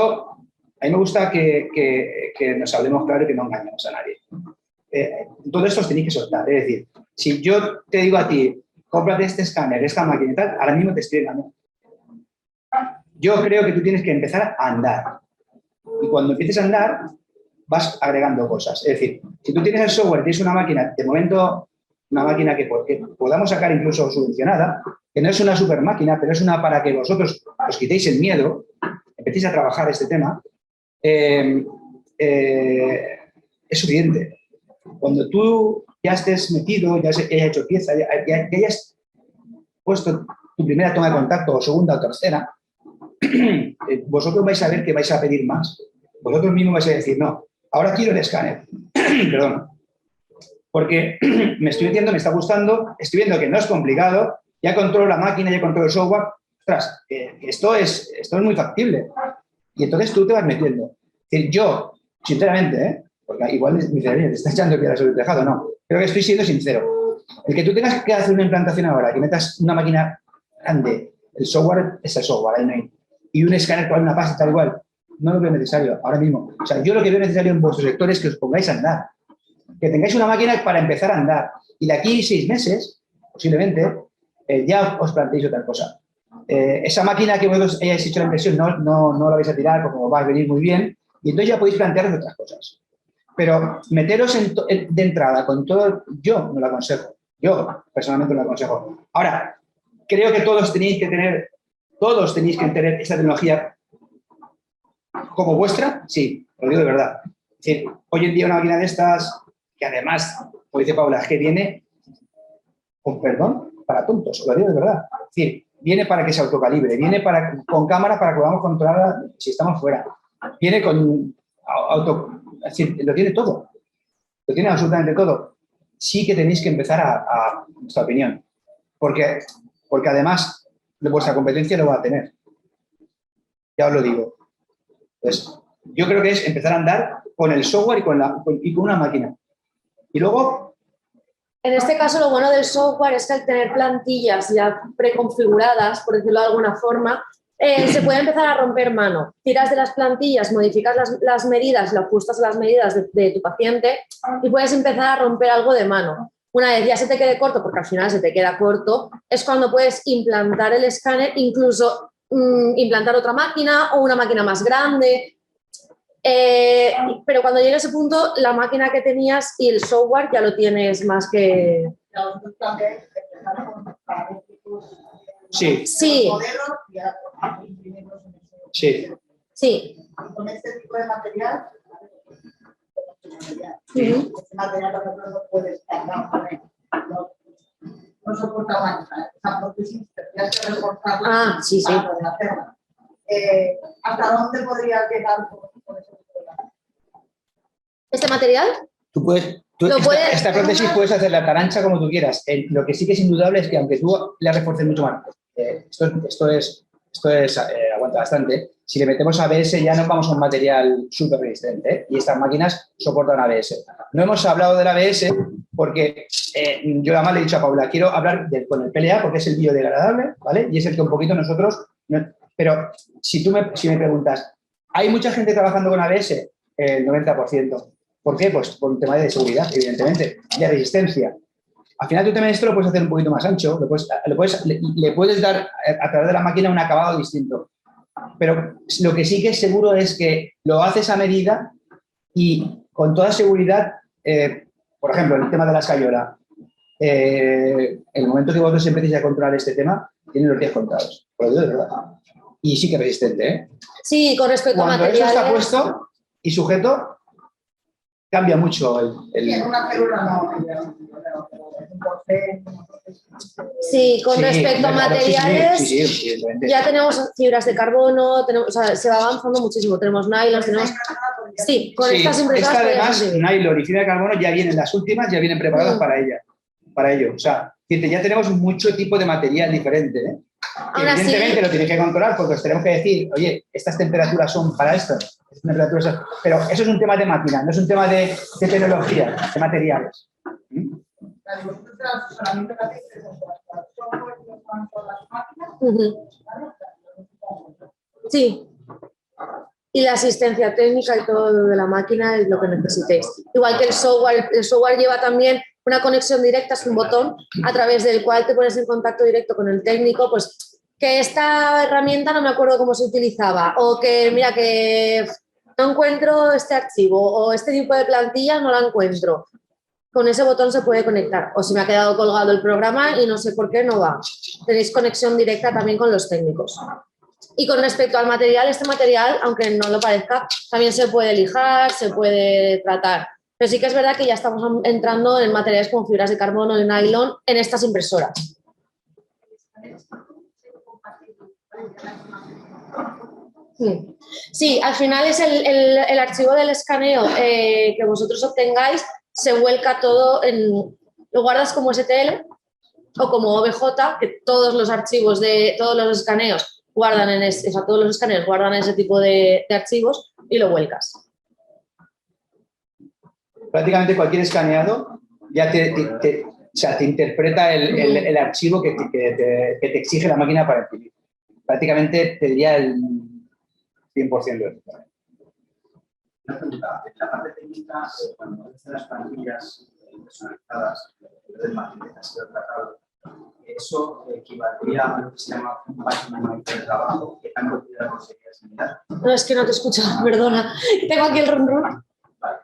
me gusta que nos hablemos claro y que no engañemos a nadie. Todo esto os tenéis que soltar, es decir, si yo te digo a ti, cómprate este escáner, esta máquina y tal, ahora mismo te estoy engañando. Yo creo que tú tienes que empezar a andar. Y cuando empieces a andar, vas agregando cosas. Es decir, si tú tienes el software, tienes una máquina, de momento, una máquina que podamos sacar incluso subvencionada, que no es una super máquina, pero es una para que vosotros os quitéis el miedo, empecéis a trabajar este tema, es suficiente. Cuando tú ya estés metido, ya hayas hecho pieza, ya hayas puesto tu primera toma de contacto, o segunda o tercera, vosotros vais a ver que vais a pedir más. Vosotros mismos vais a decir, no, ahora quiero el escáner. Perdón. Porque me estoy metiendo, me está gustando, estoy viendo que no es complicado, ya controlo la máquina, ya controlo el software. Ostras, esto es muy factible. Y entonces tú te vas metiendo. Es decir, yo, sinceramente, porque igual me dice, te está echando piedras sobre el tejado, no, pero que estoy siendo sincero. El que tú tengas que hacer una implantación ahora, que metas una máquina grande, el software es el software, ahí no hay. Y un escáner con una pasta tal igual, no lo veo necesario ahora mismo. O sea, yo lo que veo necesario en vuestro sector es que os pongáis a andar. Que tengáis una máquina para empezar a andar. Y de aquí 6 meses, posiblemente, ya os planteéis otra cosa. Esa máquina que vosotros hayáis hecho la inversión no la vais a tirar porque os va a venir muy bien. Y entonces ya podéis plantearos otras cosas. Pero meteros de entrada con todo, yo no lo aconsejo. Yo personalmente no lo aconsejo. Ahora, creo que todos tenéis que tener esta tecnología como vuestra, sí, lo digo de verdad. Es decir, hoy en día una máquina de estas, que además, como dice Paula, es que viene, con perdón, para tontos, lo digo de verdad. Es decir, viene para que se autocalibre, viene con cámara para que podamos controlar si estamos fuera. Viene con es decir, lo tiene todo. Lo tiene absolutamente todo. Sí que tenéis que empezar a nuestra opinión. Porque además, vuestra competencia lo va a tener. Ya os lo digo. Pues, yo creo que es empezar a andar con el software y con una máquina. Y luego... En este caso, lo bueno del software es que al tener plantillas ya preconfiguradas, por decirlo de alguna forma, se puede empezar a romper mano. Tiras de las plantillas, modificas las medidas, lo ajustas a las medidas de tu paciente y puedes empezar a romper algo de mano. Una vez ya se te quede corto, porque al final se te queda corto, es cuando puedes implantar el escáner, incluso implantar otra máquina o una máquina más grande. Pero cuando llegue a ese punto, la máquina que tenías y el software ya lo tienes más que... Sí. Sí. Sí. Sí. Con este tipo de material, Uh-huh. este material, por ejemplo, no puede estar, no soporta más. Esa prótesis tendría que reforzarla Sí. para poder hacerla. ¿Hasta dónde podría llegar con ese material? ¿Este material? Esta prótesis puedes hacer la tarancha como tú quieras. Lo que sí que es indudable es que aunque tú la refuerces mucho más, esto es aguanta bastante. Si le metemos ABS ya nos vamos a un material súper resistente, y estas máquinas soportan ABS. No hemos hablado del ABS porque yo además le he dicho a Paula, quiero hablar con el PLA porque es el biodegradable, ¿vale? Y es el que un poquito nosotros... Pero si me preguntas, ¿hay mucha gente trabajando con ABS? El 90%. ¿Por qué? Pues por un tema de seguridad, evidentemente, de resistencia. Al final tú también esto lo puedes hacer un poquito más ancho, le puedes dar a través de la máquina un acabado distinto. Pero lo que sí que es seguro es que lo haces a medida y con toda seguridad, por ejemplo, el tema de la escayola, el momento que vosotros empecéis a controlar este tema, tienen los días contados, por lo digo de verdad. Y sí que es resistente, ¿eh? Sí, con respecto a materiales... Cuando eso está puesto y sujeto, cambia mucho En una célula no. Sí, con respecto a materiales, sí, ya tenemos fibras de carbono, o sea, se va avanzando muchísimo. Tenemos nylon, tenemos... Sí, con estas impresoras... Esta además, nylon y fibra de carbono ya vienen, las últimas ya vienen preparadas para ello. O sea, ya tenemos mucho tipo de material diferente, ¿eh? Evidentemente lo tienes que controlar porque os tenemos que decir, oye, estas temperaturas son para esto, pero eso es un tema de máquina, no es un tema de tecnología, de materiales. Sí. Y la asistencia técnica y todo lo de la máquina es lo que necesitéis. Igual que el software lleva también una conexión directa, es un botón a través del cual te pones en contacto directo con el técnico, pues que esta herramienta no me acuerdo cómo se utilizaba, o que mira que no encuentro este archivo, o este tipo de plantilla no la encuentro. Con ese botón se puede conectar, o si me ha quedado colgado el programa y no sé por qué no va. Tenéis conexión directa también con los técnicos. Y con respecto al material, este material, aunque no lo parezca, también se puede lijar, se puede tratar. Pero sí que es verdad que ya estamos entrando en materiales como fibras de carbono y nylon en estas impresoras. Sí, al final es el archivo del escaneo que vosotros obtengáis, se vuelca todo, lo guardas como STL o como OBJ, que todos los archivos de todos los escaneos guardan todos los escaneos guardan ese tipo de archivos y lo vuelcas. Prácticamente cualquier escaneado ya te interpreta el archivo que te exige la máquina para imprimir. Prácticamente te diría el 100% de esto. Una pregunta, en la parte técnica, cuando hacen las plantillas personalizadas, del material que ha sido tratado, eso equivaldría a lo que se llama un patrón de trabajo, que tan considerado sería similar. No, es que no te escucho, perdona. Tengo aquí el run. Vale.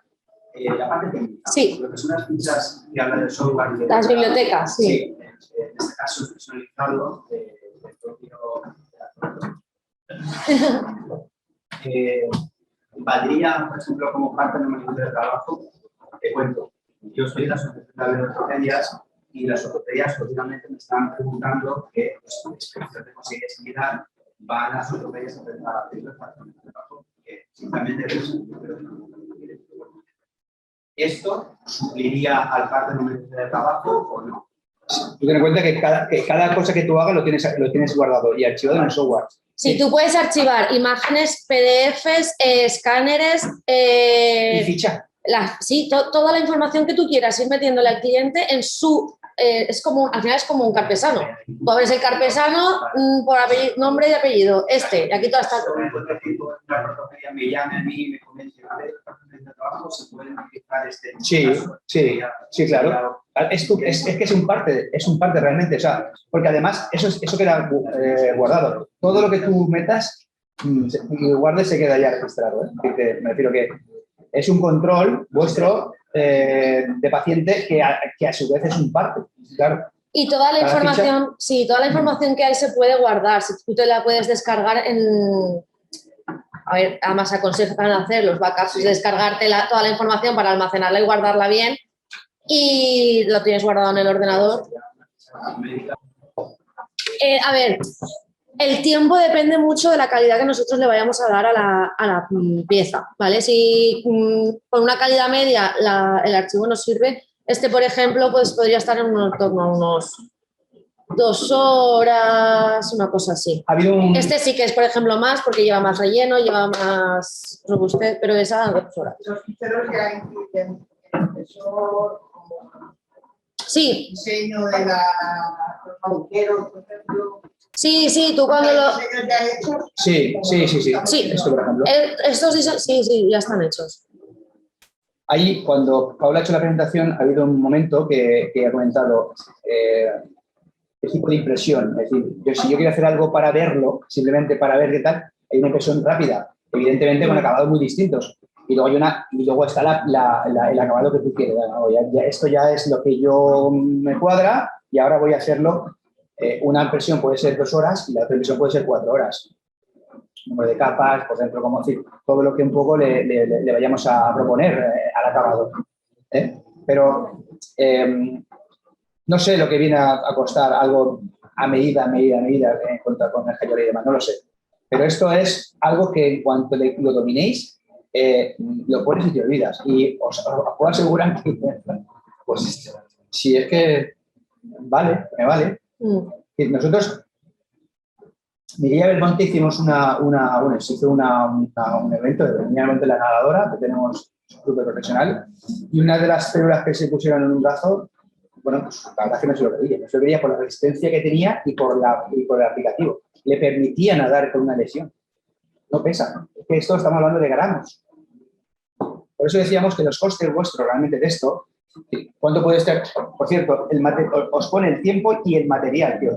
La parte técnica, sí. Lo que son las fichas que hablan del software. Las bibliotecas, sí. En este caso es personalizado del propio. ¿Valdría, por ejemplo, como parte del manual de trabajo? Te cuento, yo soy de la Asociación de Ortopedias y las ortopedias últimamente me están preguntando que la inspección de conseguir similar van a las ortopedias a hacer el patrón de trabajo, que simplemente ¿esto supliría al parte del manual de trabajo o no? Tú ten en cuenta que cada cosa que tú hagas lo tienes guardado y archivado en el software. Sí, tú puedes archivar imágenes, PDFs, escáneres, Y ficha. toda la información que tú quieras, ir metiéndole al cliente en su... al final es como un carpesano. Tú abres el carpesano por nombre y apellido, y aquí todo está. La ortopedia me llame a mí y me comente, a ver, de trabajo se pueden aplicar Sí, claro. Es que es un parte realmente, o sea, porque además eso queda guardado. Todo lo que tú metas y guardes se queda ya registrado. Me refiero que es un control vuestro de paciente que a su vez es un parte, claro. Y toda la información, toda la información que hay se puede guardar. Si tú te la puedes descargar además aconsejan hacer los backups, descargarte toda la información para almacenarla y guardarla bien. Y lo tienes guardado en el ordenador. El tiempo depende mucho de la calidad que nosotros le vayamos a dar a la pieza, ¿vale? Si con una calidad media el archivo nos sirve, por ejemplo, pues podría estar en torno a unos 2 horas, una cosa así. Sí que es, por ejemplo, más porque lleva más relleno, lleva más robustez, pero es a 2 horas. Los ficheros ya incluyen el profesor, sí. Diseño de los agujeros, por ejemplo. Sí, tú cuando lo... Sí. Esto, por ejemplo. Estos sí, ya están hechos. Ahí, cuando Paula ha hecho la presentación, ha habido un momento que ha comentado el tipo de impresión. Es decir, si yo quiero hacer algo para verlo, simplemente para ver qué tal, hay una impresión rápida, evidentemente con acabados muy distintos. Y luego está el acabado que tú quieres. Esto ya es lo que yo me cuadra y ahora voy a hacerlo. Una impresión puede ser 2 horas y la otra impresión puede ser 4 horas. Número de capas, por dentro, como decir, todo lo que un poco le vayamos a proponer al acabado. Pero no sé lo que viene a costar algo a medida en cuanto con el y demás, no lo sé. Pero esto es algo que en cuanto lo dominéis, lo pones y te olvidas. Y os puedo asegurar que, pues, si es que me vale. Nosotros, Miguel y Belmonte hicimos un evento de la nadadora, que tenemos un grupo profesional, y una de las células que se pusieron en un brazo, bueno, pues la verdad es que no se lo veía por la resistencia que tenía y por el aplicativo. Le permitía nadar con una lesión. No pesa. Es que esto estamos hablando de gramos. Por eso decíamos que los costes vuestros realmente de esto, ¿cuánto puede estar? Por cierto, os pone el tiempo y el material que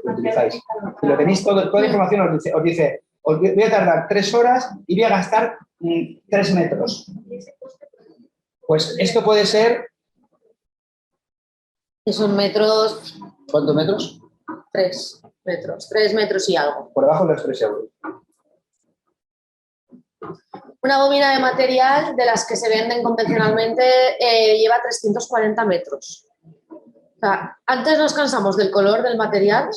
utilizáis. Si lo tenéis toda la información os dice, os voy a tardar 3 horas y voy a gastar 3 metros. Pues esto puede ser... Y son metros... ¿Cuántos metros? 3 metros. 3 metros y algo. Por debajo de los 3 euros. Una bobina de material de las que se venden convencionalmente lleva 340 metros. O sea, antes nos cansamos del color del material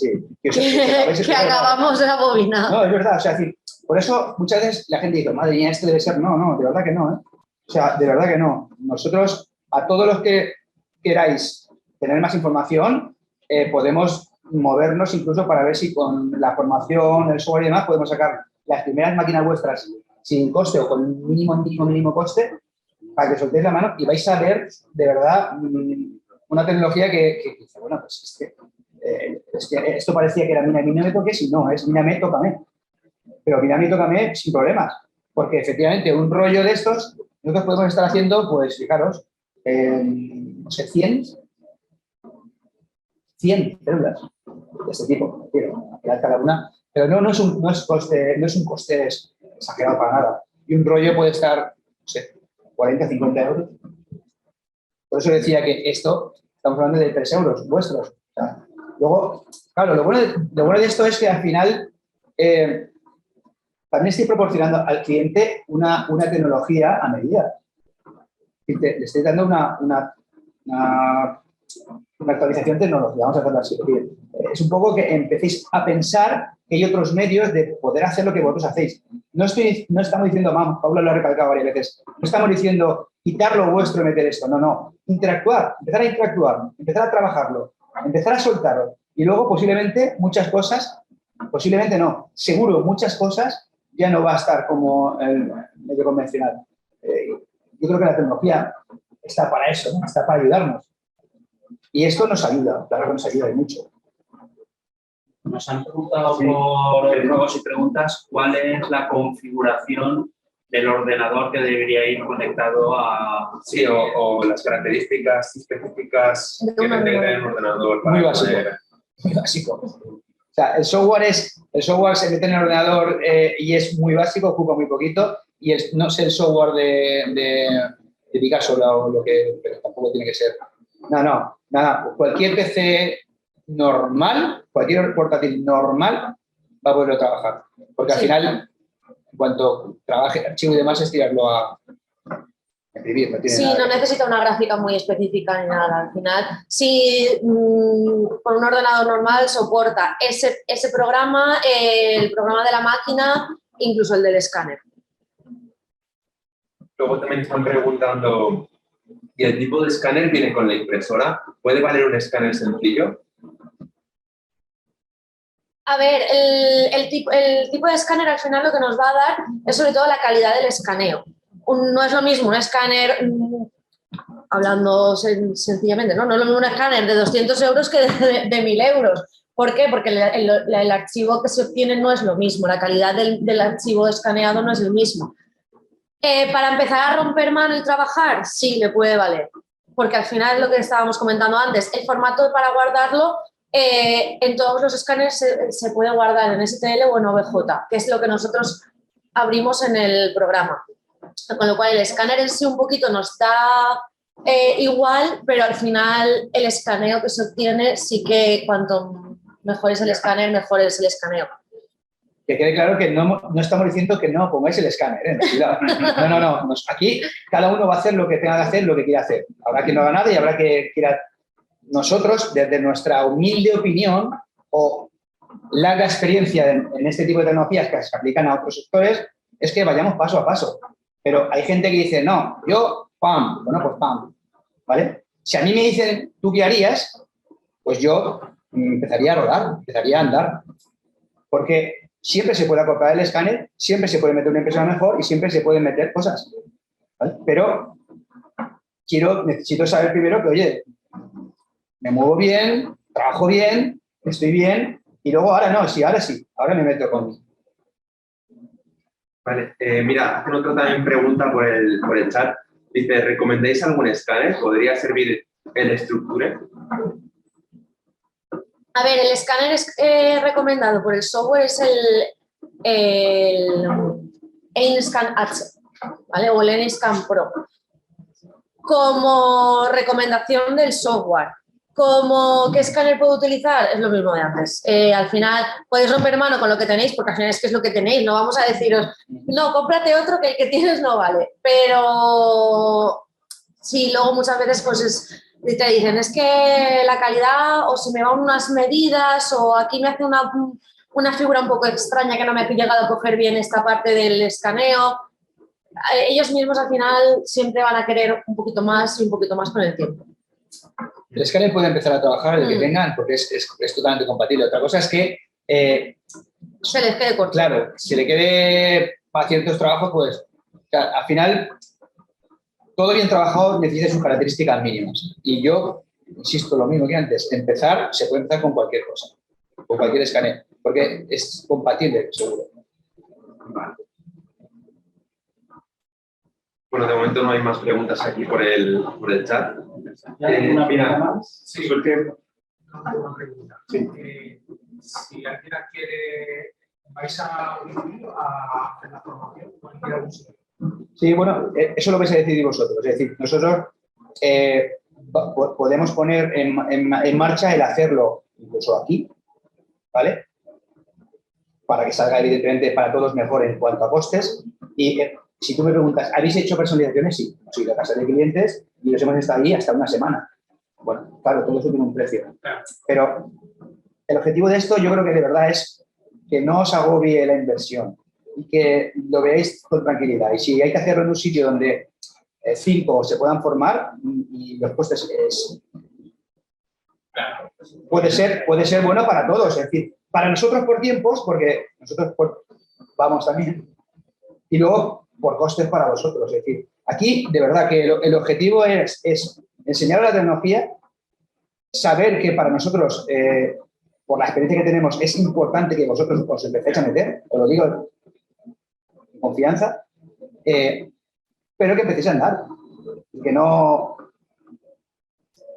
que acabamos de la bobina. No, es verdad. O sea, es decir, por eso muchas veces la gente dice, madre mía, esto debe ser... No, de verdad que no. O sea, de verdad que no. Nosotros, a todos los que queráis tener más información, podemos movernos incluso para ver si con la formación, el software y demás, podemos sacar las primeras máquinas vuestras sin coste o con mínimo coste, para que soltéis la mano y vais a ver, de verdad, una tecnología que dice, bueno, pues es que esto parecía que era mírame, me toques, y no, es mírame, tócame. Pero mírame y tócame sin problemas, porque efectivamente un rollo de estos, nosotros podemos estar haciendo, pues fijaros, no sé, 100 células de este tipo, cada una, pero no es un coste exagerado para nada. Y un rollo puede estar, no sé, 40, 50 euros. Por eso decía que esto, estamos hablando de 3 euros vuestros. O sea, luego, claro, lo bueno de esto es que al final también estoy proporcionando al cliente una tecnología a medida. Le estoy dando una actualización tecnológica, vamos a hacerlo así. Es un poco que empecéis a pensar que hay otros medios de poder hacer lo que vosotros hacéis. No estamos diciendo, Paula lo ha recalcado varias veces, no estamos diciendo quitar lo vuestro y meter esto. No, no. Interactuar, empezar a trabajarlo, empezar a soltarlo. Y luego posiblemente muchas cosas, posiblemente no, seguro muchas cosas ya no va a estar como el medio convencional. Yo creo que la tecnología está para eso, ¿no? Está para ayudarnos. Y esto nos ayuda, claro que nos ayuda y mucho. Nos han preguntado por juegos y preguntas cuál es la configuración del ordenador que debería ir conectado a... Sí, o las características específicas que tendría que tener un ordenador. Para Muy básico. Muy básico. O sea, el software se mete en el ordenador y es muy básico, ocupa muy poquito, y no es el software de Picasso o lo que, pero tampoco tiene que ser. No, nada. Cualquier PC normal, cualquier portátil normal va a poderlo trabajar. Porque al final, en cuanto trabaje el archivo y demás, es tirarlo a imprimir. No tiene nada no necesita una gráfica muy específica ni nada. Al final, si con un ordenador normal soporta ese programa, el programa de la máquina, incluso el del escáner. Luego también están preguntando, ¿y el tipo de escáner viene con la impresora? ¿Puede valer un escáner sencillo? A ver, el tipo de escáner al final lo que nos va a dar es sobre todo la calidad del escaneo. No es lo mismo un escáner, hablando sencillamente, ¿no? No es lo mismo un escáner de 200 euros que de 1.000 euros. ¿Por qué? Porque el archivo que se obtiene no es lo mismo, la calidad del archivo escaneado no es el mismo. Para empezar a romper mano y trabajar, sí, le puede valer. Porque al final, lo que estábamos comentando antes, el formato para guardarlo en todos los escáneres se puede guardar en STL o en OBJ, que es lo que nosotros abrimos en el programa. Con lo cual, el escáner en sí un poquito nos da igual, pero al final el escaneo que se obtiene sí que cuanto mejor es el escáner, mejor es el escaneo. Que quede claro que no estamos diciendo que no pongáis el escáner, cuidado. No. Aquí cada uno va a hacer lo que tenga que hacer, lo que quiera hacer. Habrá quien no haga nada y habrá que quiera. Nosotros, desde nuestra humilde opinión o larga experiencia en este tipo de tecnologías que se aplican a otros sectores, es que vayamos paso a paso. Pero hay gente que dice, no, yo, ¡pam! Bueno, pues ¡pam! ¿Vale? Si a mí me dicen, ¿tú qué harías? Pues yo empezaría a rodar, empezaría a andar. Porque siempre se puede acoplar el escáner, siempre se puede meter una impresora mejor y siempre se pueden meter cosas. ¿Vale? Pero necesito saber primero que, oye, me muevo bien, trabajo bien, estoy bien, y luego ahora sí, ahora me meto con... Vale, mira, hacen otra también pregunta por el chat. Dice, ¿recomendáis algún escáner? ¿Podría servir el Structure? A ver, el escáner recomendado por el software es el Ainscan H, ¿vale? O el Ainscan Pro. Como recomendación del software. Como ¿qué escáner puedo utilizar? Es lo mismo de antes. Al final podéis romper mano con lo que tenéis, porque al final es que es lo que tenéis. No vamos a deciros, no, cómprate otro que el que tienes no vale. Pero sí, luego muchas veces pues te dicen, es que la calidad o se me van unas medidas o aquí me hace una figura un poco extraña que no me ha llegado a coger bien esta parte del escaneo. Ellos mismos al final siempre van a querer un poquito más y un poquito más con el tiempo. El escáner puede empezar a trabajar el que tengan porque es totalmente compatible. Otra cosa es que... se les quede corto. Claro, si le quede para ciertos trabajos, pues al final todo bien trabajado necesita sus características mínimas. Y yo, insisto, lo mismo que antes, se puede empezar con cualquier cosa, con cualquier escáner, porque es compatible, seguro. Vale. Bueno, de momento no hay más preguntas aquí por el chat. ¿Hay una pregunta más? Sí, porque una pregunta. Sí. Si alguien quiere, ¿vais a hacer la formación? Sí, bueno, eso lo vais a decidir vosotros. Es decir, nosotros podemos poner en marcha el hacerlo incluso aquí, ¿vale? Para que salga evidentemente para todos mejor en cuanto a costes. Y si tú me preguntas, ¿habéis hecho personalizaciones? Sí, hemos ido a casa de clientes y los hemos estado ahí hasta una semana. Bueno, claro, todo eso tiene un precio. Pero el objetivo de esto yo creo que de verdad es que no os agobie la inversión y que lo veáis con tranquilidad. Y si hay que hacerlo en un sitio donde 5 se puedan formar y los costes puede ser bueno para todos. Es decir, para nosotros por tiempos, porque nosotros vamos también, y luego por costes para vosotros. Es decir, aquí de verdad que el objetivo es enseñar la tecnología, saber que para nosotros, por la experiencia que tenemos, es importante que vosotros os empecéis a meter, os lo digo con confianza, pero que empecéis a andar. Que no...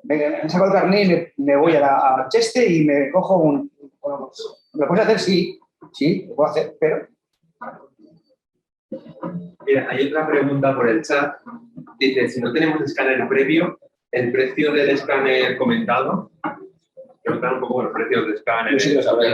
Me saco el carnet y me voy a Cheste y me cojo un... Bueno, ¿lo puedes hacer? Sí, lo puedo hacer, pero... Mira, hay otra pregunta por el chat. Dice, si no tenemos escáner previo, ¿el precio del escáner comentado? Preguntan un poco los precios de escáner. Sí, lo sabré.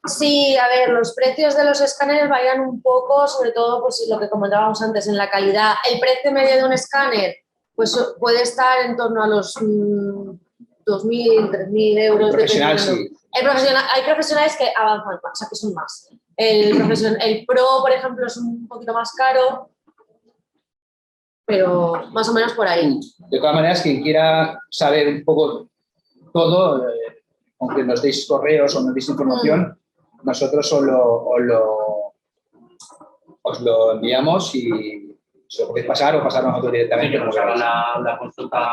Sí, a ver, los precios de los escáneres varían un poco, sobre todo pues, lo que comentábamos antes, en la calidad. El precio medio de un escáner pues, puede estar en torno a los 2.000, 3.000 euros. Profesional, sí. Hay profesionales que avanzan más, o sea, que son más. El Pro, por ejemplo, es un poquito más caro, pero más o menos por ahí. De todas maneras, quien quiera saber un poco todo, aunque nos deis correos o nos deis información, nosotros os lo enviamos y se lo podéis pasar o pasarnos nosotros directamente. Sí, nos hagan la consulta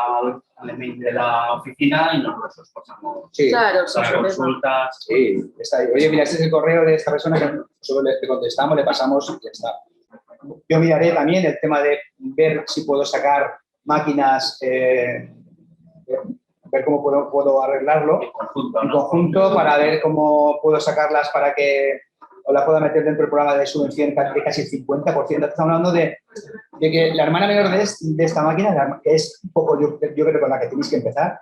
al email de la oficina y nosotros os pasamos Claro, las consultas. Sí, está ahí. Oye, mira, este es el correo de esta persona que nosotros le contestamos, le pasamos y ya está. Yo miraré también el tema de ver si puedo sacar máquinas, ver cómo puedo arreglarlo en conjunto para ver cómo puedo sacarlas para que o la pueda meter dentro del programa de subvención de casi el 50%. Estamos hablando de que la hermana menor de esta máquina, que es un poco, yo creo con la que tenéis que empezar,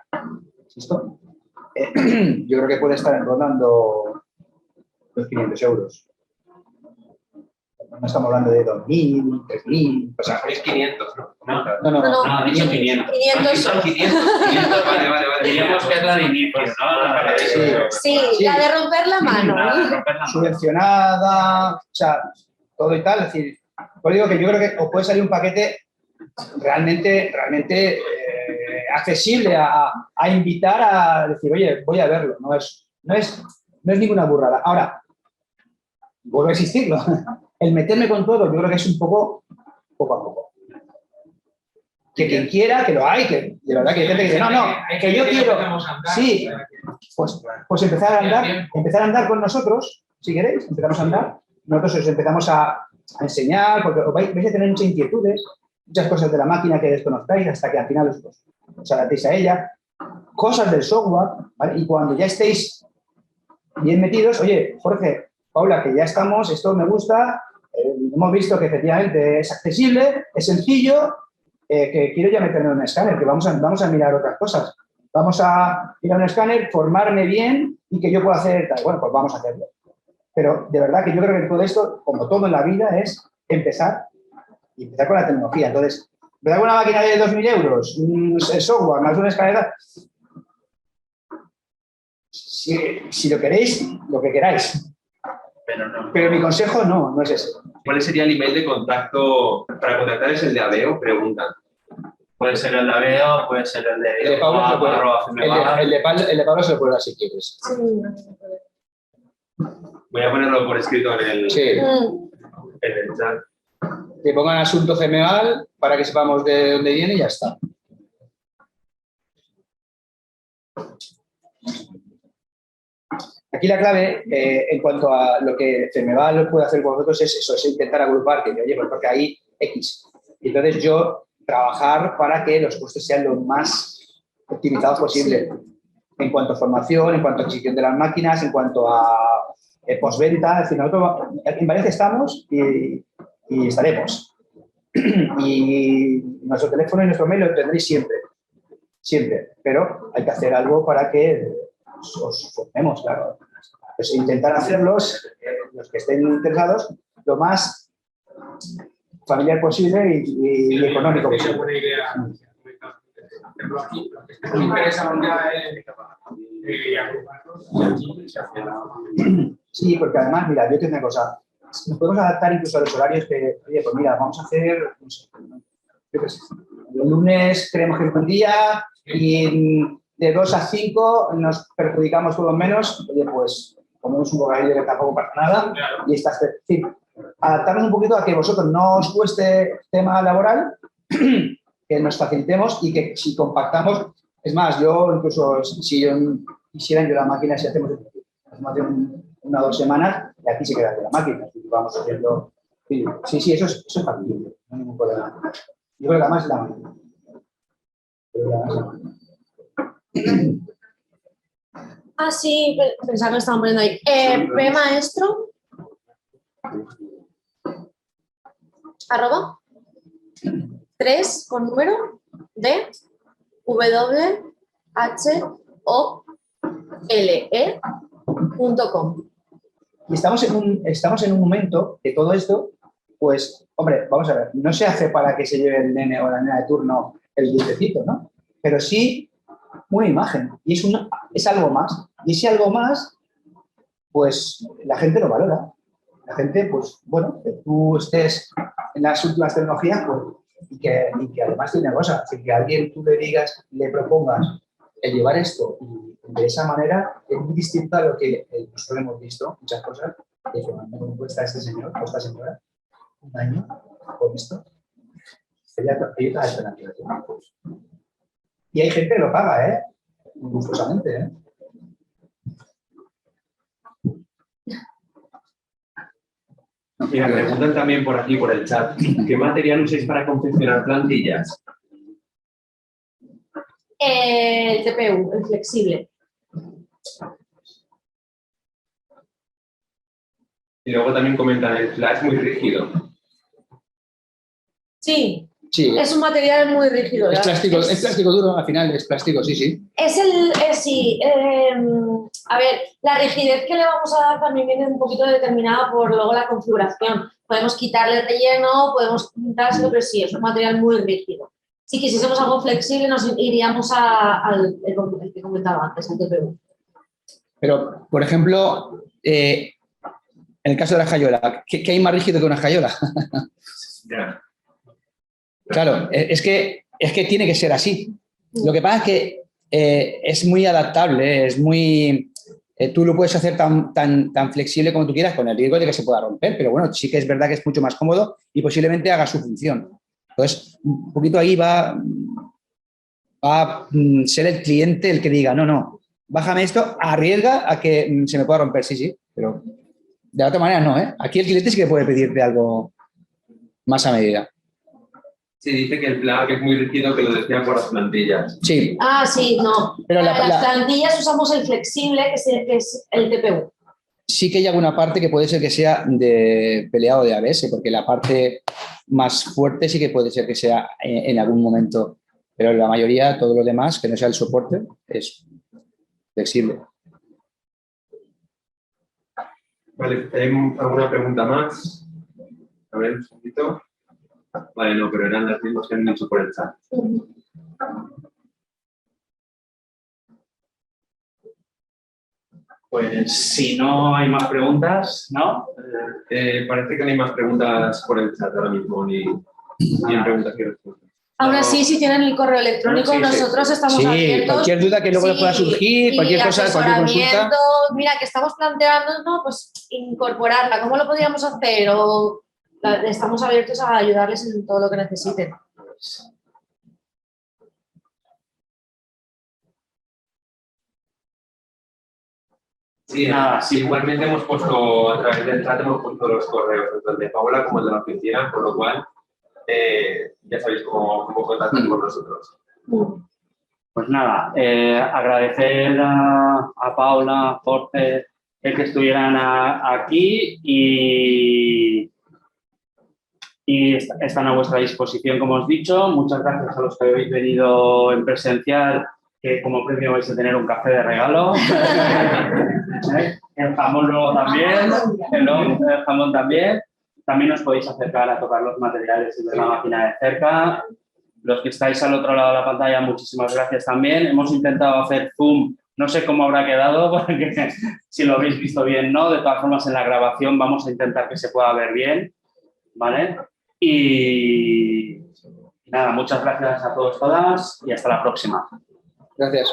¿listo? Yo creo que puede estar rondando los 500 euros. No estamos hablando de 2.000, 3.000, O sea, es 500, ¿no? No, ha dicho 500. 500. Vale. Diríamos que es la de inicio, ¿no? Sí, la de romper la mano. subvencionada, o sea, todo y tal. Es decir, os digo que yo creo que os puede salir un paquete realmente accesible a invitar a decir, oye, voy a verlo. No es ninguna burrada. Ahora, vuelvo a insistirlo. El meterme con todo, yo creo que es un poco a poco. Que quien quiera, que lo hay, que de verdad que hay gente que dice, no, que yo quiero. Sí, pues empezar a andar con nosotros, si queréis, empezamos a andar. Nosotros os empezamos a enseñar, porque vais a tener muchas inquietudes, muchas cosas de la máquina que desconozcáis hasta que al final os adaptéis a ella. Cosas del software, ¿vale? Y cuando ya estéis bien metidos, oye, Jorge, Paula, que ya estamos, esto me gusta, hemos visto que efectivamente es accesible, es sencillo, que quiero ya meterme en un escáner, que vamos a mirar otras cosas. Vamos a ir a un escáner, formarme bien y que yo pueda hacer tal. Bueno, pues vamos a hacerlo. Pero de verdad que yo creo que todo esto, como todo en la vida, es empezar con la tecnología. Entonces, empezar con una máquina de 2.000 euros, el software, más una escalera. Si lo queréis, lo que queráis. Pero mi consejo no es ese. ¿Cuál sería el email de contacto para contactar? ¿Es el de Aveo? Preguntan. Puede ser el de Aveo, puede ser el de Pablo. El de Pablo se lo puede dar si quieres. Voy a ponerlo por escrito en el chat. Que pongan asunto Gmeal para que sepamos de dónde viene y ya está. Aquí la clave, en cuanto a lo que Gmeal puede hacer con vosotros, es eso, es intentar agrupar, que oye, pues porque hay X. Y entonces yo trabajar para que los costes sean lo más optimizados posible. En cuanto a formación, en cuanto a adquisición de las máquinas, en cuanto a postventa. Es decir, nosotros en Valencia estamos y estaremos. Y nuestro teléfono y nuestro mail lo tendréis siempre. Pero hay que hacer algo para que os formemos, claro. Pues intentar hacerlos, los que estén interesados, lo más familiar posible y económico posible. Buena idea. Aquí, lo que me interesa ya es Sí, porque además, mira, yo te digo una cosa, nos podemos adaptar incluso a los horarios que, oye, pues mira, vamos a hacer, no sé, yo qué sé, los lunes creemos que es buen día y de 2 a 5 nos perjudicamos por lo menos, oye, pues comemos un bocadillo que tampoco pasa nada y estás, en fin, adaptarnos un poquito a que vosotros no os cueste tema laboral, que nos facilitemos y que si compactamos, es más, yo incluso si yo quisiera yo la máquina, si hacemos hace 1 o 2 semanas, y aquí se queda de la máquina, y vamos haciendo, sí, eso es factible, no hay ningún problema. Yo creo que además es la máquina. Ah, sí, pensaba que estaban poniendo ahí. P maestro @ 3 con número D WHOLE.com. Y estamos en un momento que todo esto, pues, hombre, vamos a ver, no se hace para que se lleve el nene o la nena de turno el dulcecito, ¿no? Pero sí una imagen, y es algo más. Y ese algo más, pues, la gente lo valora. La gente, pues, bueno, que tú estés en las últimas tecnologías, pues, y que además tiene una cosa, que a alguien tú le digas, le propongas el llevar esto y de esa manera es muy distinto a lo que nosotros hemos visto, muchas cosas, que ¿cómo cuesta este señor o esta señora? 1 año con esto. Sería otra alternativa. Y hay gente que lo paga, gustosamente, Y me preguntan también por aquí, por el chat, ¿qué material usáis para confeccionar plantillas? El TPU, el flexible. Y luego también comentan, el flash es muy rígido. Sí, Sí, es un material muy rígido. es plástico duro, al final es plástico, sí. A ver, la rigidez que le vamos a dar también viene un poquito determinada por luego la configuración. Podemos quitarle relleno, podemos quitárselo, pero sí, es un material muy rígido. Si quisiésemos algo flexible, nos iríamos al que comentaba antes, el TPU. Pero, por ejemplo, en el caso de la jayola, ¿qué hay más rígido que una jayola? Ya. Claro, es que tiene que ser así. Lo que pasa es que es muy adaptable, es muy... tú lo puedes hacer tan flexible como tú quieras, con el riesgo de que se pueda romper, pero bueno, sí que es verdad que es mucho más cómodo y posiblemente haga su función. Entonces, un poquito ahí va a ser el cliente el que diga, no, bájame esto, arriesga a que se me pueda romper, sí, pero de la otra manera no, ¿eh? Aquí el cliente sí que puede pedirte algo más a medida. Sí, dice que el plug es muy rígido, que lo decían por las plantillas. Sí. Ah, sí, no. Pero para las plantillas usamos el flexible, que es el TPU. Sí que hay alguna parte que puede ser que sea de peleado de ABS, porque la parte más fuerte sí que puede ser que sea en algún momento, pero la mayoría, todo lo demás, que no sea el soporte, es flexible. Vale, ¿hay alguna pregunta más? A ver, un segundito. Vale, no, pero eran las mismas que han dicho por el chat. Pues si no hay más preguntas, ¿no? Parece que no hay más preguntas por el chat ahora mismo, ni preguntas y respuestas. Aún así, si tienen el correo electrónico, Sí, nosotros estamos Sí, abiertos. cualquier duda que luego le pueda surgir, cualquier cosa, cualquier consulta. Mira, que estamos planteando, ¿no? Pues incorporarla. ¿Cómo lo podríamos hacer? O estamos abiertos a ayudarles en todo lo que necesiten. Sí, igualmente hemos puesto, a través del chat hemos puesto los correos, tanto el de Paola como el de la oficina, por lo cual ya sabéis cómo contactar con nosotros. Pues nada, agradecer a Paula, a Jorge, el que estuvieran aquí y están a vuestra disposición, como os he dicho. Muchas gracias a los que habéis venido en presencial, que como premio vais a tener un café de regalo. El jamón luego también, el jamón también. También os podéis acercar a tocar los materiales y ver la máquina de cerca. Los que estáis al otro lado de la pantalla, muchísimas gracias también. Hemos intentado hacer zoom, no sé cómo habrá quedado, porque si lo habéis visto bien, no. De todas formas, en la grabación vamos a intentar que se pueda ver bien, ¿vale? Y Nada, muchas gracias a todos, todas y hasta la próxima. Gracias.